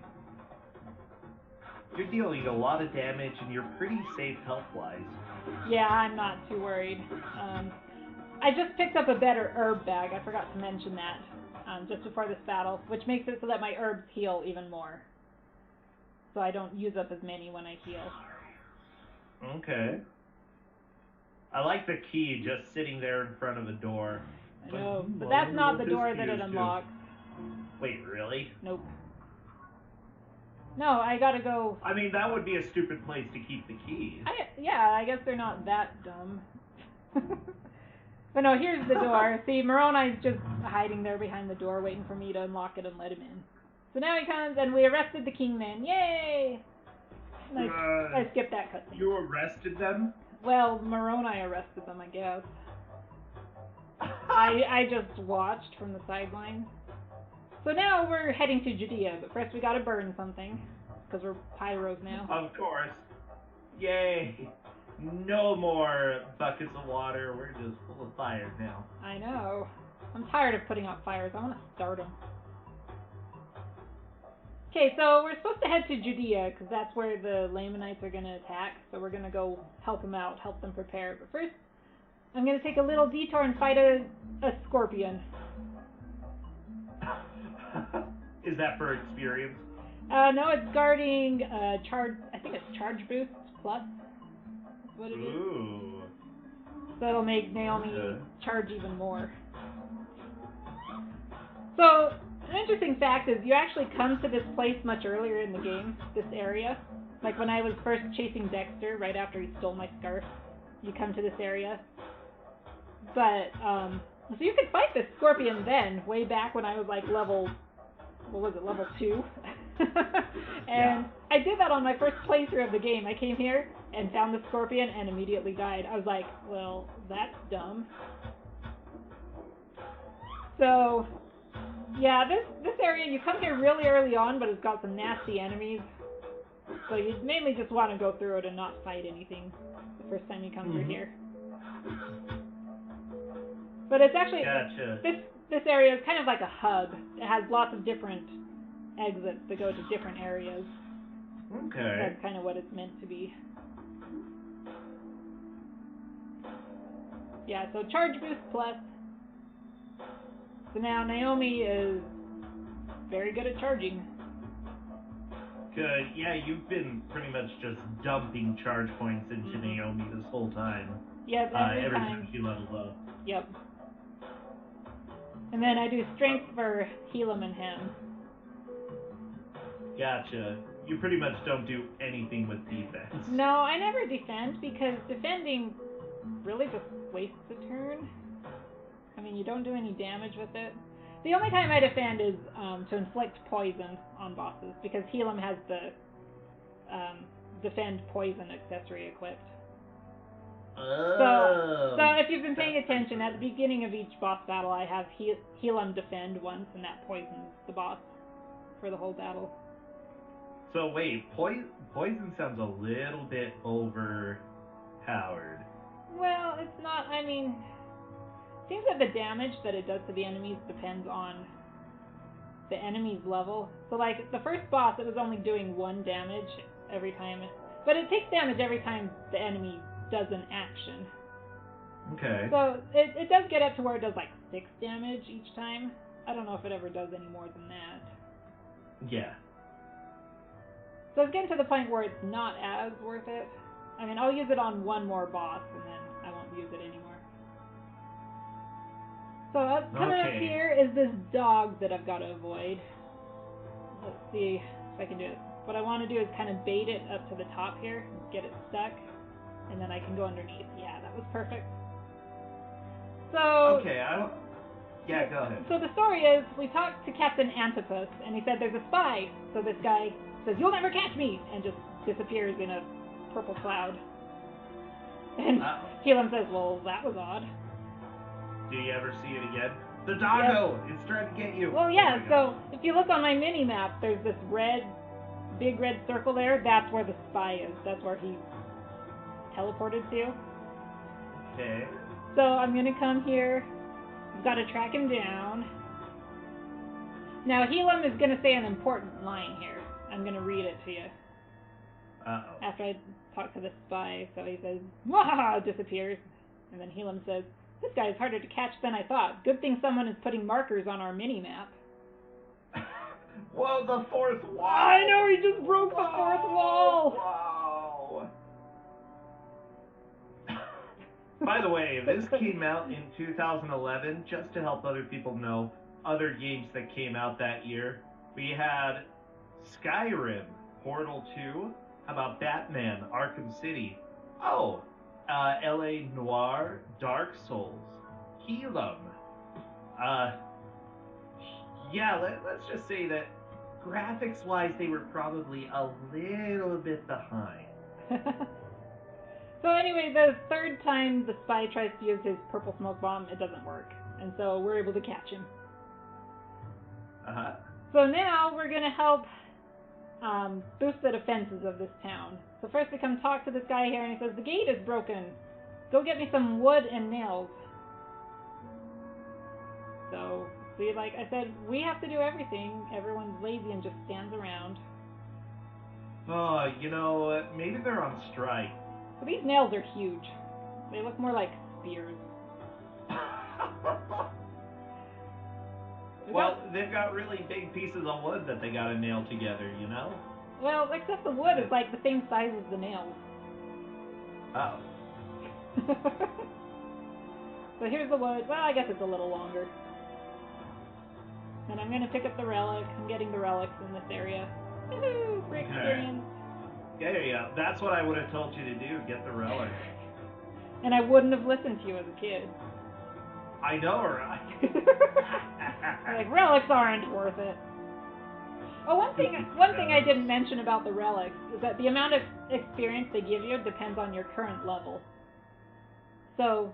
A: you're dealing a lot of damage and you're pretty safe health-wise.
B: Yeah, I'm not too worried. I just picked up a better herb bag. I forgot to mention that just before this battle, which makes it so that my herbs heal even more. So I don't use up as many when I heal.
A: Okay. I like the key just sitting there in front of a door.
B: I know, but that's not the door that it unlocks.
A: Wait, really?
B: Nope. No, I gotta go...
A: I mean, that would be a stupid place to keep the key.
B: Yeah, I guess they're not that dumb. But no, here's the door. See, Moroni's just hiding there behind the door, waiting for me to unlock it and let him in. So now he comes, and we arrested the Kingman. Yay! I skipped that cutscene.
A: You arrested them?
B: Well, Moroni arrested them, I guess. I just watched from the sidelines. So now we're heading to Judea, but first we gotta burn something, because we're pyros now.
A: Of course. Yay! No more buckets of water, we're just full of fire now.
B: I know. I'm tired of putting out fires, I want to start them. Okay, so we're supposed to head to Judea, because that's where the Lamanites are going to attack, so we're going to go help them out, help them prepare. But first, I'm going to take a little detour and fight a scorpion.
A: Is that for experience?
B: No, it's guarding charge. I think it's charge boost plus. That's what it is.
A: Ooh.
B: So it'll make Naomi charge even more. So an interesting fact is you actually come to this place much earlier in the game, this area. Like when I was first chasing Dexter, right after he stole my scarf, you come to this area. But so you could fight this scorpion then, way back when I was like level 2. And I did that on my first playthrough of the game. I came here and found the scorpion and immediately died. I was like, well, that's dumb. So, yeah, this area, you come here really early on, but it's got some nasty enemies. So you mainly just want to go through it and not fight anything the first time you come through here. But it's actually, this area is kind of like a hub. It has lots of different exits that go to different areas.
A: Okay.
B: That's kind of what it's meant to be. Yeah, so charge boost plus. So now Naomi is very good at charging.
A: Good. Yeah, you've been pretty much just dumping charge points into Naomi this whole time.
B: Yep,
A: every time she levels up.
B: Yep. And then I do strength for Helam and him.
A: Gotcha. You pretty much don't do anything with defense.
B: No, I never defend because defending really just wastes a turn. I mean, you don't do any damage with it. The only time I defend is to inflict poison on bosses because Helam has the defend poison accessory equipped.
A: Oh.
B: So if you've been paying attention, at the beginning of each boss battle, I have Helam defend once, and that poisons the boss for the whole battle.
A: So wait, poison sounds a little bit overpowered.
B: Well, it's not. I mean, it seems that the damage that it does to the enemies depends on the enemy's level. So like the first boss, it was only doing 1 damage every time But it takes damage every time the enemy does an action.
A: Okay.
B: So it does get up to where it does like 6 damage each time. I don't know if it ever does any more than that.
A: Yeah.
B: So it's getting to the point where it's not as worth it. I mean, I'll use it on one more boss, and then I won't use it anymore. So coming up here is this dog that I've got to avoid. Let's see if I can do it. What I want to do is kind of bait it up to the top here, get it stuck, and then I can go underneath. Yeah, that was perfect. So...
A: Okay, Yeah, go ahead.
B: So the story is, we talked to Captain Antipus, and he said there's a spy. So this guy says, "You'll never catch me," and just disappears in a purple cloud. And Helam says, "Well, that was odd."
A: Do you ever see it again? The doggo! Yep. It's trying to get you.
B: Well, yeah, so if you look on my mini-map, there's this big red circle there. That's where the spy is. That's where he teleported to.
A: Okay.
B: So I'm going to come here. I've got to track him down. Now, Helam is going to say an important line here. I'm going to read it to you.
A: Uh-oh.
B: After I talk to the spy. So he says, "Wahaha," disappears. And then Helam says, "This guy is harder to catch than I thought. Good thing someone is putting markers on our mini-map."
A: Whoa, the fourth wall!
B: I know, he just broke the fourth wall!
A: Whoa! By the way, this came out in 2011, just to help other people know other games that came out that year. We had Skyrim, Portal 2, how about Batman, Arkham City? Oh, L.A. Noire, Dark Souls, Helam. Yeah, let's just say that graphics-wise, they were probably a little bit behind.
B: So anyway, the third time the spy tries to use his purple smoke bomb, it doesn't work. And so we're able to catch him.
A: Uh-huh.
B: So now we're going to help boost the defenses of this town. So first we come talk to this guy here, and he says, "The gate is broken. Go get me some wood and nails." So, see, like I said, we have to do everything. Everyone's lazy and just stands around.
A: Oh, you know, maybe they're on strike.
B: So these nails are huge. They look more like spears.
A: Well, they've got really big pieces of wood that they gotta nail together, you know?
B: Well, except the wood is like the same size as the nails.
A: Oh.
B: So here's the wood. Well, I guess it's a little longer. And I'm going to pick up the relic. I'm getting the relics in this area. Woohoo! Free experience.
A: Yeah. That's what I would have told you to do. Get the relic.
B: And I wouldn't have listened to you as a kid.
A: I know, right?
B: Like, relics aren't worth it. Oh, one thing I didn't mention about the relics is that the amount of experience they give you depends on your current level. So,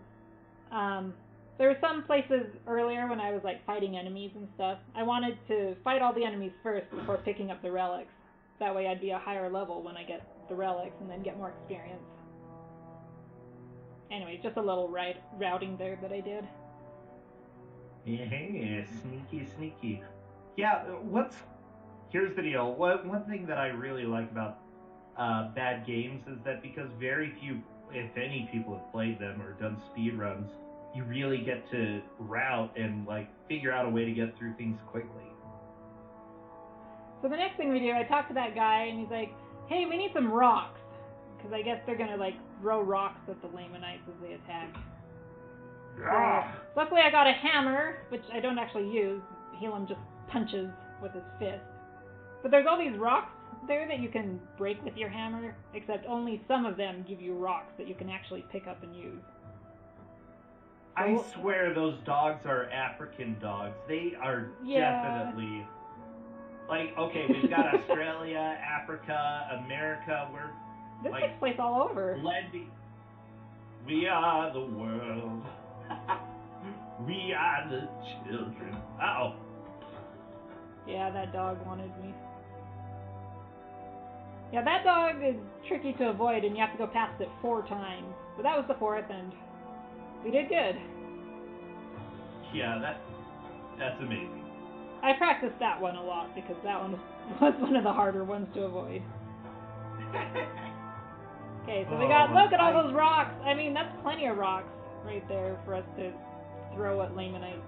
B: there were some places earlier when I was like fighting enemies and stuff. I wanted to fight all the enemies first before picking up the relics. That way I'd be a higher level when I get the relics and then get more experience. Anyway, just a little routing there that I did.
A: Yeah, sneaky. Yeah, here's the deal. One thing that I really like about bad games is that because very few, if any, people have played them or done speed runs, you really get to route and like figure out a way to get through things quickly.
B: So the next thing we do, I talk to that guy and he's like, "Hey, we need some rocks." Because I guess they're going to like throw rocks at the Lamanites as they attack. So, luckily I got a hammer, which I don't actually use. Helam just punches with his fist. But there's all these rocks there that you can break with your hammer, except only some of them give you rocks that you can actually pick up and use.
A: I swear those dogs are African dogs. They are definitely... Like, okay, we've got Australia, Africa, America,
B: This
A: like,
B: takes place all over.
A: We are the world. We are the children. Uh-oh.
B: Yeah, that dog wanted me. Yeah, that dog is tricky to avoid, and you have to go past it 4 times. So that was the 4th, and we did good.
A: Yeah, that's amazing.
B: I practiced that one a lot, because that one was one of the harder ones to avoid. Okay, so we got, look at all those rocks! I mean, that's plenty of rocks right there for us to throw at Lamanites.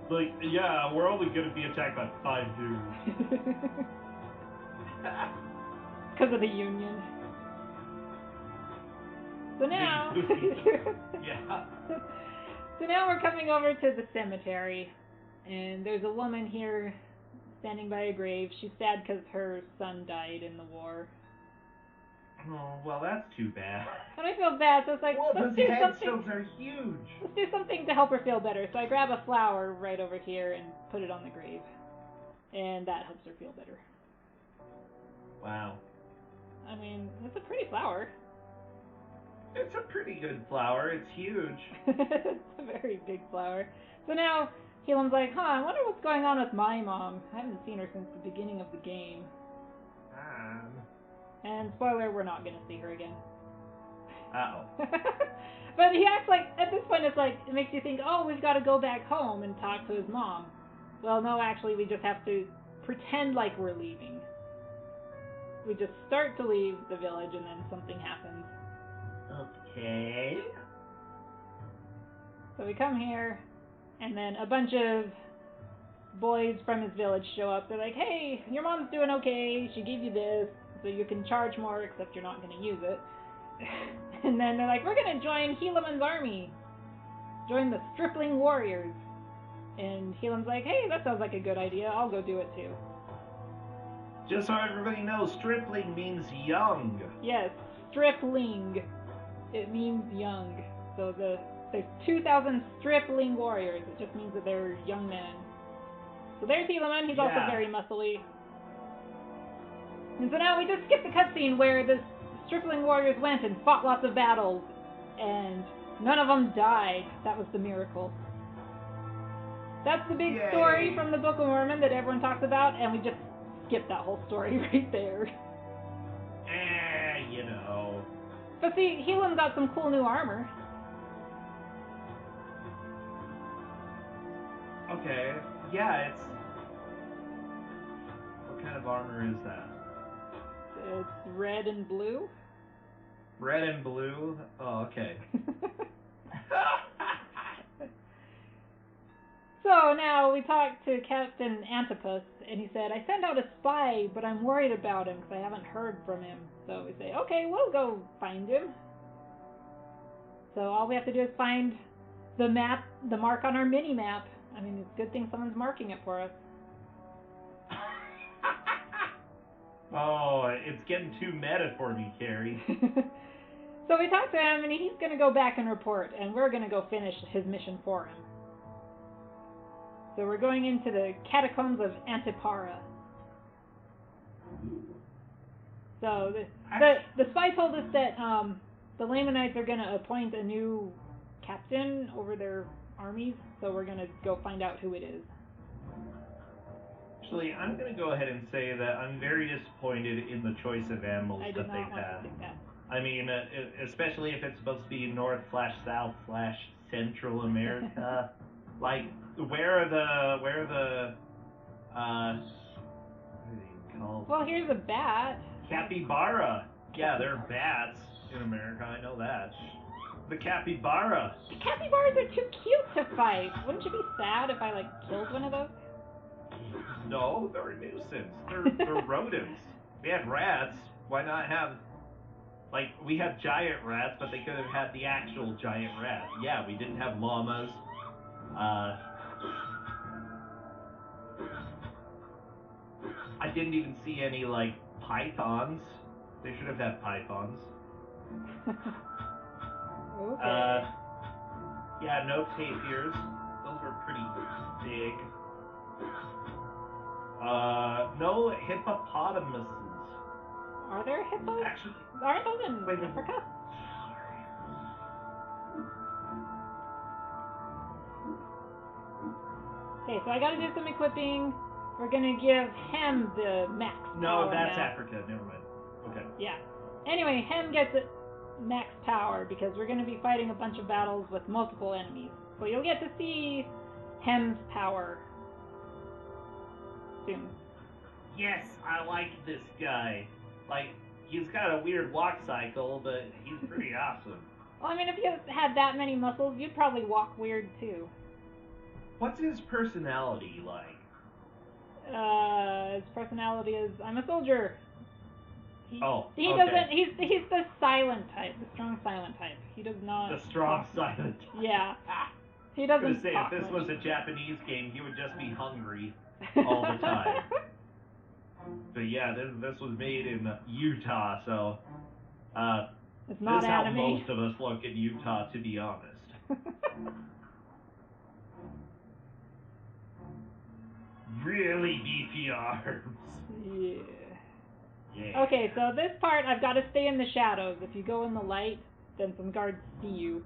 A: Like, yeah, we're only gonna be attacked by 5 dudes.
B: Because of the Union. So now...
A: Yeah.
B: So now we're coming over to the cemetery, and there's a woman here standing by a grave. She's sad because her son died in the war.
A: Oh, well, that's too bad.
B: And I feel bad, so it's like, let's do something.
A: Headstones are huge.
B: Let's do something to help her feel better. So I grab a flower right over here and put it on the grave, and that helps her feel better.
A: Wow.
B: I mean, it's a pretty flower.
A: It's a pretty good flower. It's huge.
B: It's a very big flower. So now, Helam's like, I wonder what's going on with my mom. I haven't seen her since the beginning of the game. And spoiler, we're not going to see her again.
A: Uh-oh.
B: But he acts like, at this point, it's like, it makes you think, oh, we've got to go back home and talk to his mom. Well, no, actually, we just have to pretend like we're leaving. We just start to leave the village and then something happens.
A: Okay.
B: So we come here, and then a bunch of boys from his village show up. They're like, hey, your mom's doing okay. She gave you this, so you can charge more, except you're not going to use it. And then they're like, we're going to join Helaman's army. Join the Stripling warriors. And Helam's like, hey, that sounds like a good idea. I'll go do it too.
A: Just so everybody knows, Stripling means young.
B: Yes, Stripling. It means young. So there's 2,000 Stripling warriors. It just means that they're young men. So there's Helaman. He's also very muscly. And so now we just skip the cutscene where the Stripling warriors went and fought lots of battles, and none of them died. That was the miracle. That's the big story from the Book of Mormon that everyone talks about, and we just skip that whole story right there.
A: You know.
B: But see, Helam got some cool new armor.
A: Okay. Yeah, it's... What kind of armor is that?
B: It's red and blue.
A: Red and blue? Oh, okay.
B: So now we talked to Captain Antipus, and he said, I sent out a spy, but I'm worried about him because I haven't heard from him. So we say, okay, we'll go find him. So all we have to do is find the map, the mark on our mini-map. I mean, it's a good thing someone's marking it for us.
A: Oh, it's getting too meta for me, Carrie.
B: So we talked to him, and he's going to go back and report, and we're going to go finish his mission for him. So we're going into the catacombs of Antipara. So the spy told us that the Lamanites are going to appoint a new captain over their armies, so we're going to go find out who it is.
A: Actually, I'm going to go ahead and say that I'm very disappointed in the choice of animals that they've had. I mean, especially if it's supposed to be North/South/Central America. Like, where are the what are they called?
B: Well, here's a bat.
A: Capybara. Yeah, they're bats in America, I know that. The capybara.
B: The capybaras are too cute to fight. Wouldn't you be sad if I, killed one of those?
A: No, they're a nuisance. They're rodents. We had rats. Why not have... we had giant rats, but they could have had the actual giant rat. Yeah, we didn't have llamas. I didn't even see any, pythons. They should have had pythons.
B: Okay.
A: Yeah, no tapirs. Those were pretty big. No hippopotamuses.
B: Are there hippos?
A: Actually,
B: aren't those in Africa? Okay, so I gotta do some equipping. We're gonna give Hem the max power.
A: No, that's
B: now.
A: Africa. Never mind. Okay.
B: Yeah. Anyway, Hem gets max power because we're gonna be fighting a bunch of battles with multiple enemies. So you'll get to see Hem's power soon.
A: Yes, I like this guy. he's got a weird walk cycle, but he's pretty awesome.
B: Well, I mean, if you had that many muscles, you'd probably walk weird too.
A: What's his personality like?
B: His personality is, I'm a soldier. He
A: okay.
B: doesn't. He's the silent type, the strong silent type. He does not.
A: The strong
B: talk.
A: silent.
B: Yeah. He
A: I
B: doesn't.
A: was gonna say,
B: talk
A: if this
B: much.
A: was a Japanese game, he would just be hungry all the time. But yeah, this was made in Utah, so
B: It's not
A: this is how
B: anime.
A: most of us look in Utah, to be honest. Really beefy arms.
B: Yeah.
A: Yeah.
B: Okay, so this part I've got to stay in the shadows. If you go in the light, then some guards see you.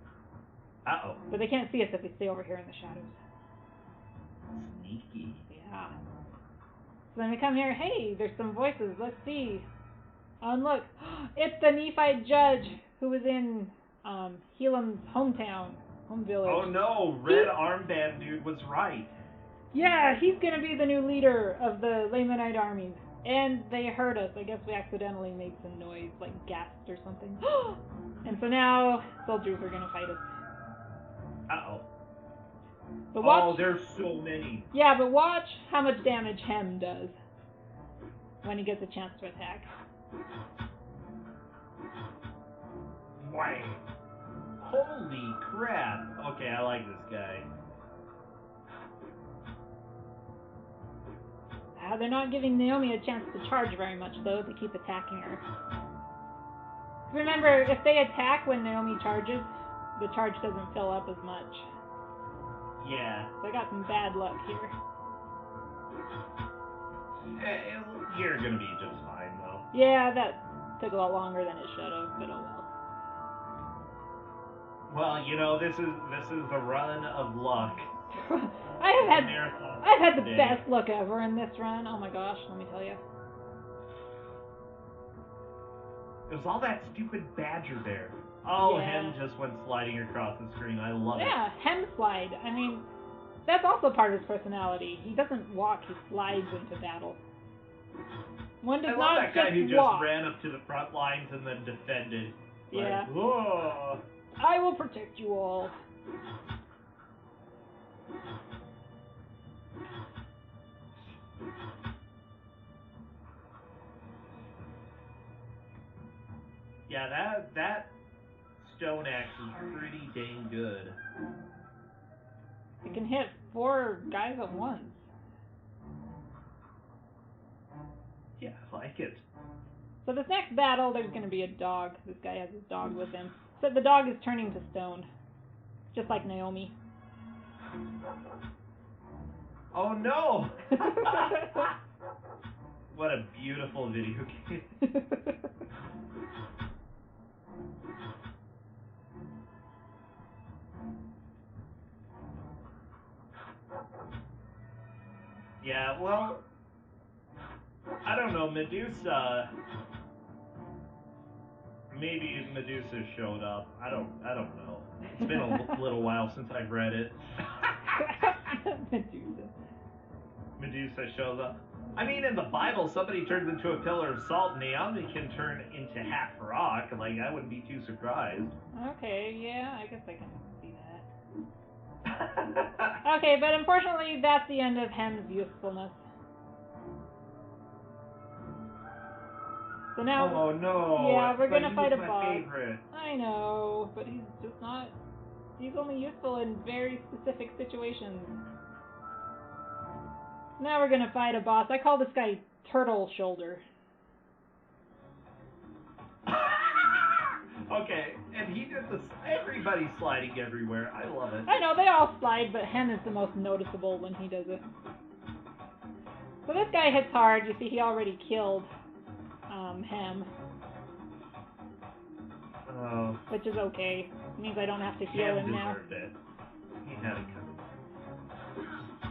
A: Uh-oh.
B: But they can't see us if we stay over here in the shadows.
A: Sneaky.
B: Yeah. So then we come here. Hey, there's some voices. Let's see. Oh, and look, it's the Nephite judge who was in Helam's home village.
A: Oh no, Red Armband dude was right.
B: Yeah, he's gonna be the new leader of the Lamanite armies. And they heard us. I guess we accidentally made some noise, like gasped or something. And so now soldiers are gonna fight us.
A: Uh-oh.
B: But watch.
A: Oh, there's so many.
B: Yeah, but watch how much damage Hem does when he gets a chance to attack.
A: Whang. Holy crap. Okay, I like this guy.
B: They're not giving Naomi a chance to charge very much, though. They keep attacking her. Remember, if they attack when Naomi charges, the charge doesn't fill up as much.
A: Yeah.
B: So I got some bad luck here.
A: You're gonna be just fine, though.
B: Yeah, that took a lot longer than it should have, but oh well.
A: Well, you know, this is the run of luck.
B: I've had the
A: today.
B: best luck ever in this run. Oh my gosh, let me tell you.
A: It was all that stupid badger there. Oh,
B: Yeah.
A: Hem just went sliding across the screen. I love it.
B: Yeah, Hem slide. I mean, that's also part of his personality. He doesn't walk, he slides into battle. One does
A: I love
B: not
A: that guy
B: just
A: who
B: walk.
A: just ran up to the front lines and then defended.
B: Yeah.
A: Like, whoa.
B: I will protect you all.
A: Yeah, that stone axe is pretty dang good.
B: It can hit 4 guys at once.
A: Yeah, I like it.
B: So this next battle, there's going to be a dog. This guy has his dog with him. So the dog is turning to stone. Just like Naomi.
A: Oh no! What a beautiful video game. Yeah, well, I don't know, Medusa. Maybe Medusa showed up. I don't know. It's been a little while since I've read it. Medusa shows up. I mean, in the Bible, somebody turns into a pillar of salt. Naomi can turn into half rock. Like, I wouldn't be too surprised.
B: Okay, yeah, I guess I can see that. Okay, but unfortunately, that's the end of Hem's usefulness. So now,
A: oh no!
B: yeah, we're gonna
A: He
B: fight a
A: was my
B: boss.
A: favorite.
B: I know, but he's just not. He's only useful in very specific situations. Now we're gonna fight a boss. I call this guy Turtle Shoulder.
A: Okay, and he did this. Everybody's sliding everywhere. I love it.
B: I know, they all slide, but Hem is the most noticeable when he does it. So this guy hits hard. You see, he already killed Hem.
A: Oh.
B: Which is okay. It means I don't have to heal
A: Ham
B: him now.
A: deserved it. He had it coming.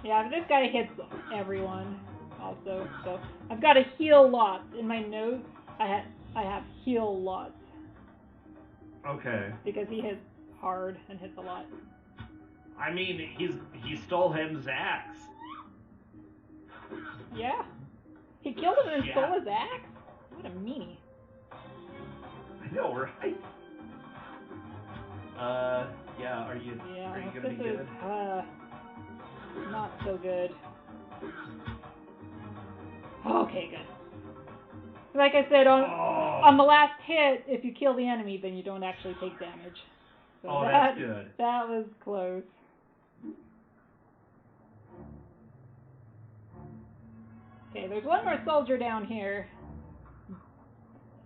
B: Yeah, but this guy hits everyone also. So I've got to heal lots. In my notes, I have heal lots.
A: Okay.
B: Because he hits hard and hits a lot.
A: I mean, he stole Hem's axe.
B: Yeah. He killed him and stole his axe? What a meanie.
A: know, right? Yeah, are you gonna be good?
B: Not so good. Okay, good. Like I said, on the last hit, if you kill the enemy, then you don't actually take damage. So
A: that's good.
B: That was close. Okay, there's one more soldier down here.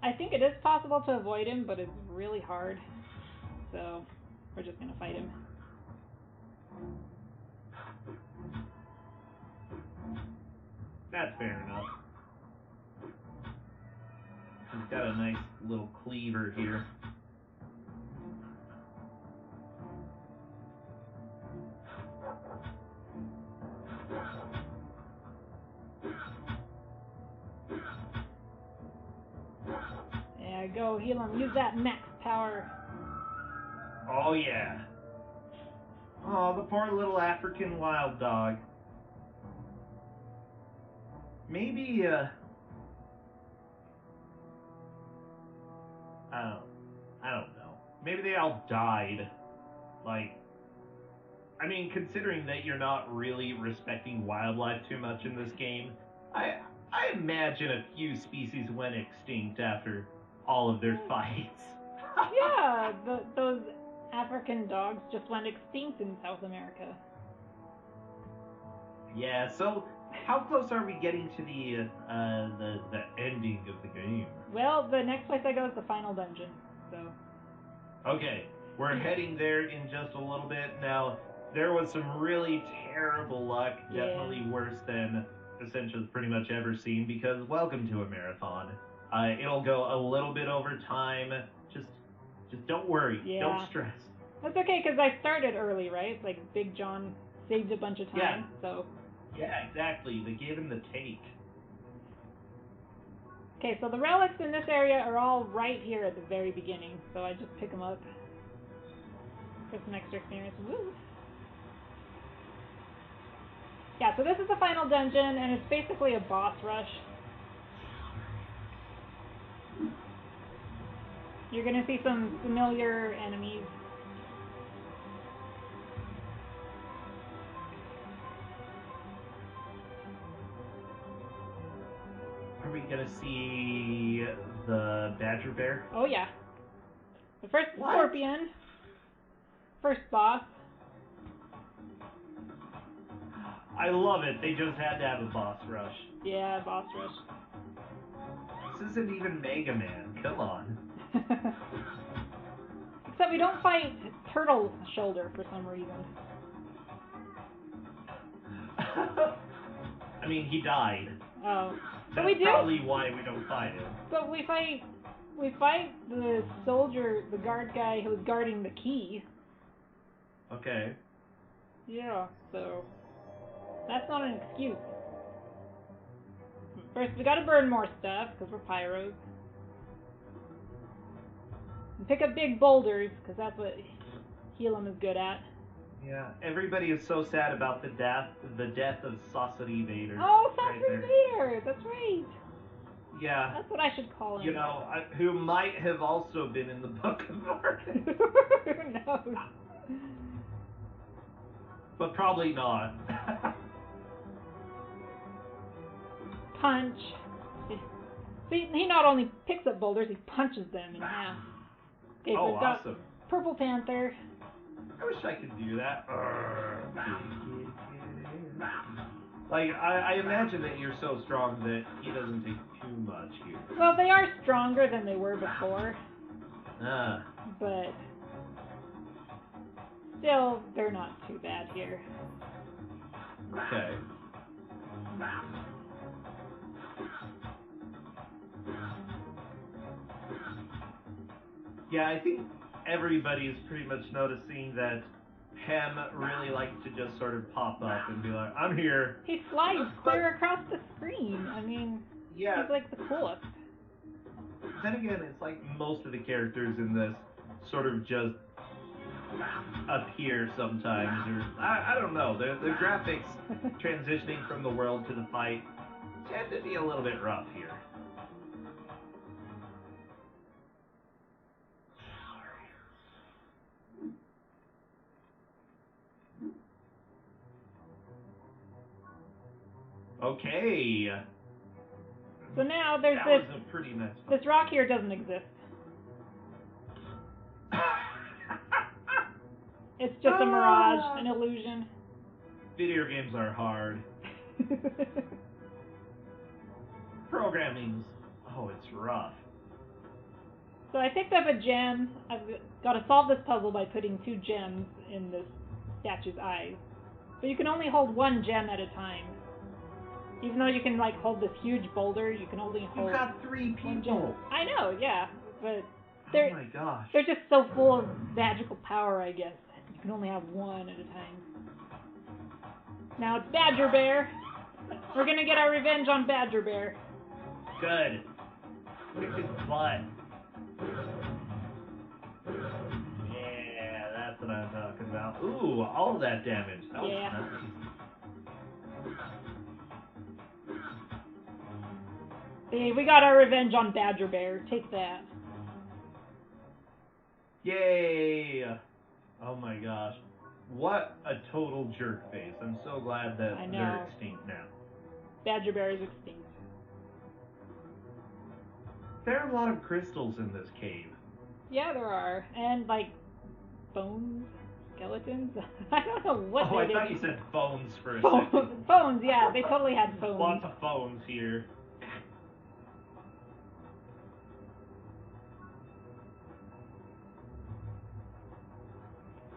B: I think it is possible to avoid him, but it's really hard. So, we're just gonna fight him.
A: That's fair enough. He's got a nice little cleaver here.
B: Yeah, go, Helam, use that max power.
A: Oh, yeah. Oh, the poor little African wild dog. Maybe, I don't know. Maybe they all died. Like, I mean, considering that you're not really respecting wildlife too much in this game, I imagine a few species went extinct after all of their fights.
B: Yeah, those African dogs just went extinct in South America.
A: Yeah, so how close are we getting to the ending of the game?
B: Well, the next place I go is the final dungeon, so...
A: Okay, we're heading there in just a little bit. Now, there was some really terrible luck, definitely worse than Essentia's pretty much ever seen, because welcome to a marathon. It'll go a little bit over time. Just don't worry.
B: Yeah.
A: Don't stress.
B: That's okay, because I started early, right? Like, Big John saved a bunch of time, so...
A: Yeah, exactly. The give and the take.
B: Okay, so the relics in this area are all right here at the very beginning, so I just pick them up for some extra experience. Woo! Yeah, so this is the final dungeon, and it's basically a boss rush. You're gonna see some familiar enemies.
A: Are we gonna see the badger bear?
B: Oh yeah. The first scorpion. First boss.
A: I love it. They just had to have a boss rush.
B: Yeah, boss rush.
A: This isn't even Mega Man. Come on.
B: Except we don't fight Turtle Shoulder for some reason.
A: I mean, he died.
B: Oh. But
A: That's
B: we do.
A: probably why we don't fight him.
B: But we fight the soldier, the guard guy who was guarding the key.
A: Okay.
B: Yeah, so that's not an excuse. First, we gotta burn more stuff, because we're pyros. And pick up big boulders, because that's what Helam is good at.
A: Yeah, everybody is so sad about the death of Saucery Vader.
B: Oh, Saucery Vader! That's right!
A: Yeah.
B: That's what I should call him.
A: You know, who might have also been in the Book of Mormon.
B: Who knows?
A: But probably not.
B: Punch. See, he not only picks up boulders, he punches them in half. Okay, so we've got
A: awesome.
B: Purple Panther.
A: I wish I could do that. Like, I imagine that you're so strong that he doesn't take too much here.
B: Well, they are stronger than they were before. But still, they're not too bad here.
A: Okay. Yeah, I think everybody's pretty much noticing that Hem really likes to just sort of pop up and be like, I'm here.
B: He slides clear across the screen. I mean,
A: yeah.
B: He's like the coolest.
A: Then again, it's like most of the characters in this sort of just appear sometimes. Or I don't know. The graphics transitioning from the world to the fight tend to be a little bit rough here. Okay.
B: So now there's
A: That was a pretty nice
B: this rock here doesn't exist. It's just a mirage, an illusion.
A: Video games are hard. Programming's... Oh, it's rough.
B: So I picked up a gem. I've got to solve this puzzle by putting 2 gems in this statue's eyes. But you can only hold 1 gem at a time. Even though you can like hold this huge boulder, you can only hold.
A: You got 3
B: 1 gem.
A: people.
B: I know, yeah, but
A: Oh my gosh.
B: they're just so full of magical power, I guess. You can only have 1 at a time. Now it's Badger Bear. We're gonna get our revenge on Badger Bear.
A: Good. Kick his butt. Yeah, that's what I'm talking about. Ooh, all of that damage. That was
B: Yeah.
A: nice.
B: See, we got our revenge on Badger Bear. Take that.
A: Yay! Oh my gosh. What a total jerk face. I'm so glad that
B: I know.
A: they're extinct now.
B: Badger Bear is extinct.
A: There are a lot of crystals in this cave.
B: Yeah, there are. And, like, bones? Skeletons? I don't know what
A: Oh,
B: they
A: I
B: did.
A: thought you said phones for a
B: Bones,
A: second.
B: bones, yeah, they totally had bones.
A: Lots of phones here.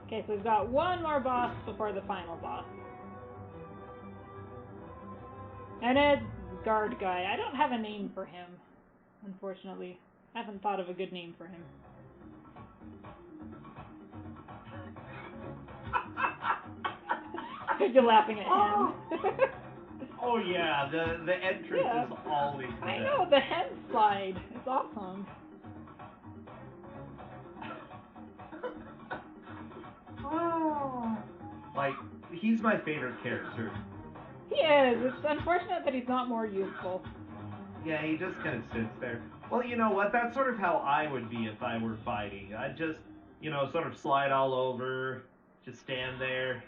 B: Okay, so we've got 1 more boss before the final boss. And it's guard guy. I don't have a name for him, unfortunately. I haven't thought of a good name for him. You're laughing at him.
A: Oh yeah, the entrance
B: Yeah.
A: is always the
B: I
A: best.
B: know, the head slide. It's awesome.
A: Like, he's my favorite character.
B: He is. It's unfortunate that he's not more useful.
A: Yeah, he just kind of sits there. Well, you know what? That's sort of how I would be if I were fighting. I'd just, sort of slide all over, just stand there.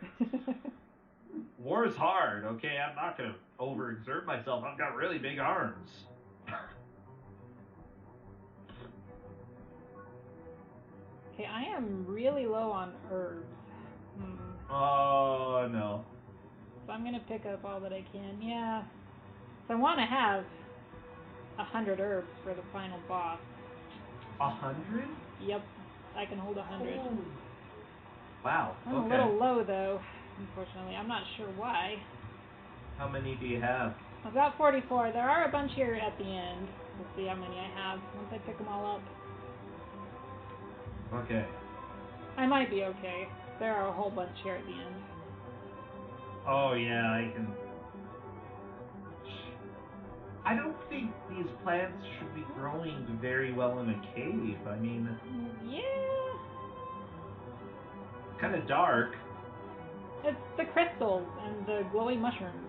A: War is hard, okay? I'm not going to overexert myself. I've got really big arms.
B: Okay, I am really low on herbs.
A: Oh, no.
B: So I'm gonna pick up all that I can. Yeah. So I want to have 100 herbs for the final boss.
A: 100?
B: Yep, I can hold 100.
A: Oh. Wow,
B: I'm
A: okay.
B: a little low though, unfortunately. I'm not sure why.
A: How many do you have?
B: I've got 44. There are a bunch here at the end. We'll see how many I have once I pick them all up.
A: Okay.
B: I might be okay. There are a whole bunch here at the end.
A: Oh, yeah, I don't think these plants should be growing very well in a cave. I mean,
B: Yeah.
A: kind of dark.
B: It's the crystals and the glowy mushrooms.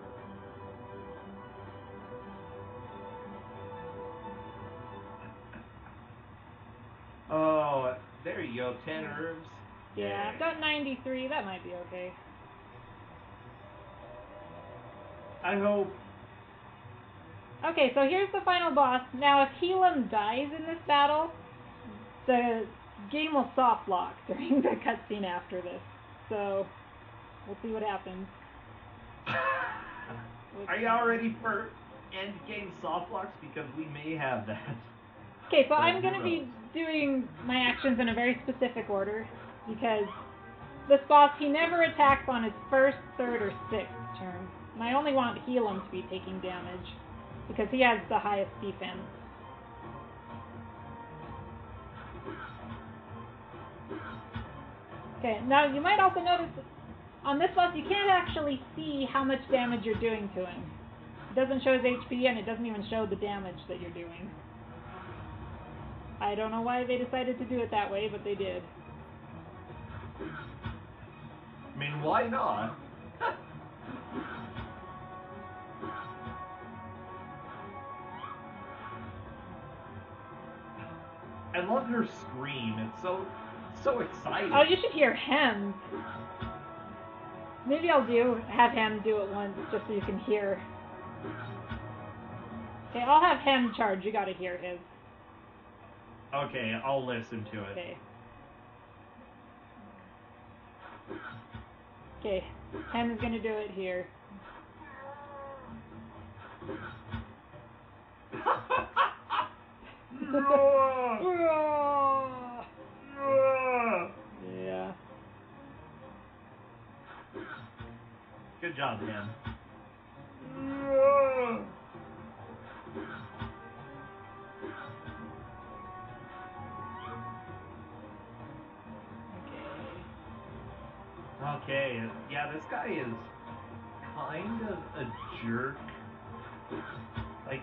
A: Oh, there you go, 10 herbs.
B: Yeah, I've got 93. That might be okay.
A: I hope.
B: Okay, so here's the final boss. Now, if Helam dies in this battle, the game will soft lock during the cutscene after this. So, we'll see what happens.
A: Are you all ready for end game soft locks? Because we may have that.
B: Okay, so I'm going to be doing my actions in a very specific order, because this boss, he never attacks on his first, third, or sixth turn. And I only want Helam to be taking damage, because he has the highest defense. Okay, now you might also notice on this boss you can't actually see how much damage you're doing to him. It doesn't show his HP, and it doesn't even show the damage that you're doing. I don't know why they decided to do it that way, but they did.
A: I mean, why not? I love her scream. It's so exciting.
B: Oh, you should hear him. Maybe I'll have him do it once, just so you can hear Okay, I'll have him charge. You gotta hear his.
A: Okay, I'll listen to it.
B: Okay. Okay, Hem's gonna do it here. Yeah.
A: Good job, Hem. Okay, yeah, this guy is kind of a jerk. Like,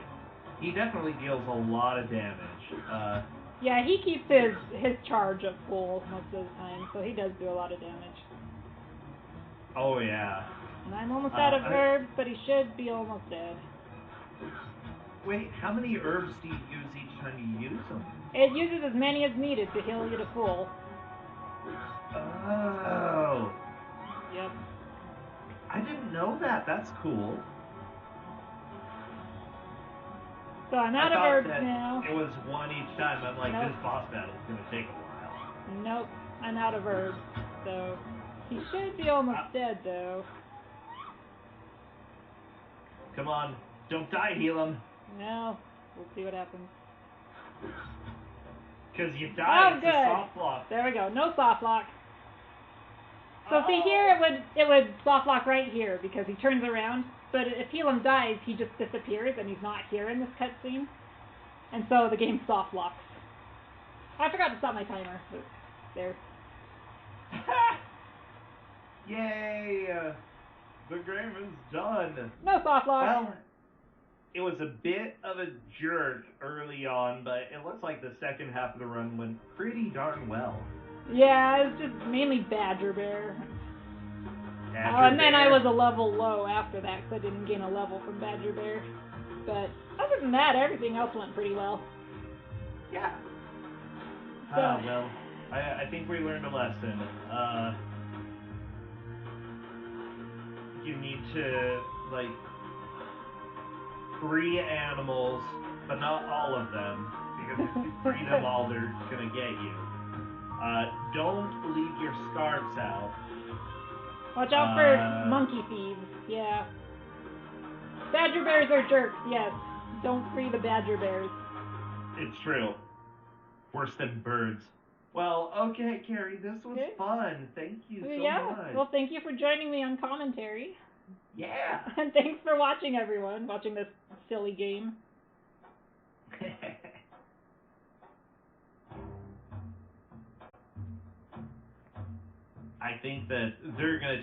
A: he definitely deals a lot of damage.
B: Yeah, he keeps his charge at full most of the time, so he does do a lot of damage.
A: Oh, yeah.
B: And I'm almost out of herbs, but he should be almost dead.
A: Wait, how many herbs do you use each time you use them?
B: It uses as many as needed to heal you to full.
A: Oh.
B: Yep.
A: I didn't know that. That's cool.
B: So I'm out of herbs
A: that
B: now.
A: It was one each time. I'm like,
B: Nope.
A: this boss battle is going to take a while.
B: Nope, I'm out of herbs. So he should be almost dead, though.
A: Come on. Don't die, Helam.
B: No, we'll see what happens.
A: Because you die, it's
B: good.
A: a soft lock.
B: There we go. No soft lock. So see here, it would soft lock right here because he turns around. But if Helam dies, he just disappears and he's not here in this cutscene. And so the game soft locks. I forgot to stop my timer. There.
A: Yay! The game is done.
B: No soft lock.
A: Well, it was a bit of a jerk early on, but it looks like the second half of the run went pretty darn well.
B: Yeah, it's just mainly Badger Bear. And then I was a level low after that because I didn't gain a level from Badger Bear. But other than that, everything else went pretty well.
A: Yeah.
B: So,
A: well, I think we learned a lesson. You need to, like, free animals, but not all of them, because if you free them all, they're gonna get you. Don't leave your scarves out.
B: Watch out for monkey thieves, yeah. Badger bears are jerks, yes. Don't free the badger bears.
A: It's true. Worse than birds. Well, okay, Carrie, this was fun. Thank you so much.
B: Well, thank you for joining me on commentary.
A: Yeah.
B: And thanks for watching, everyone, watching this silly game.
A: I think that they're going to take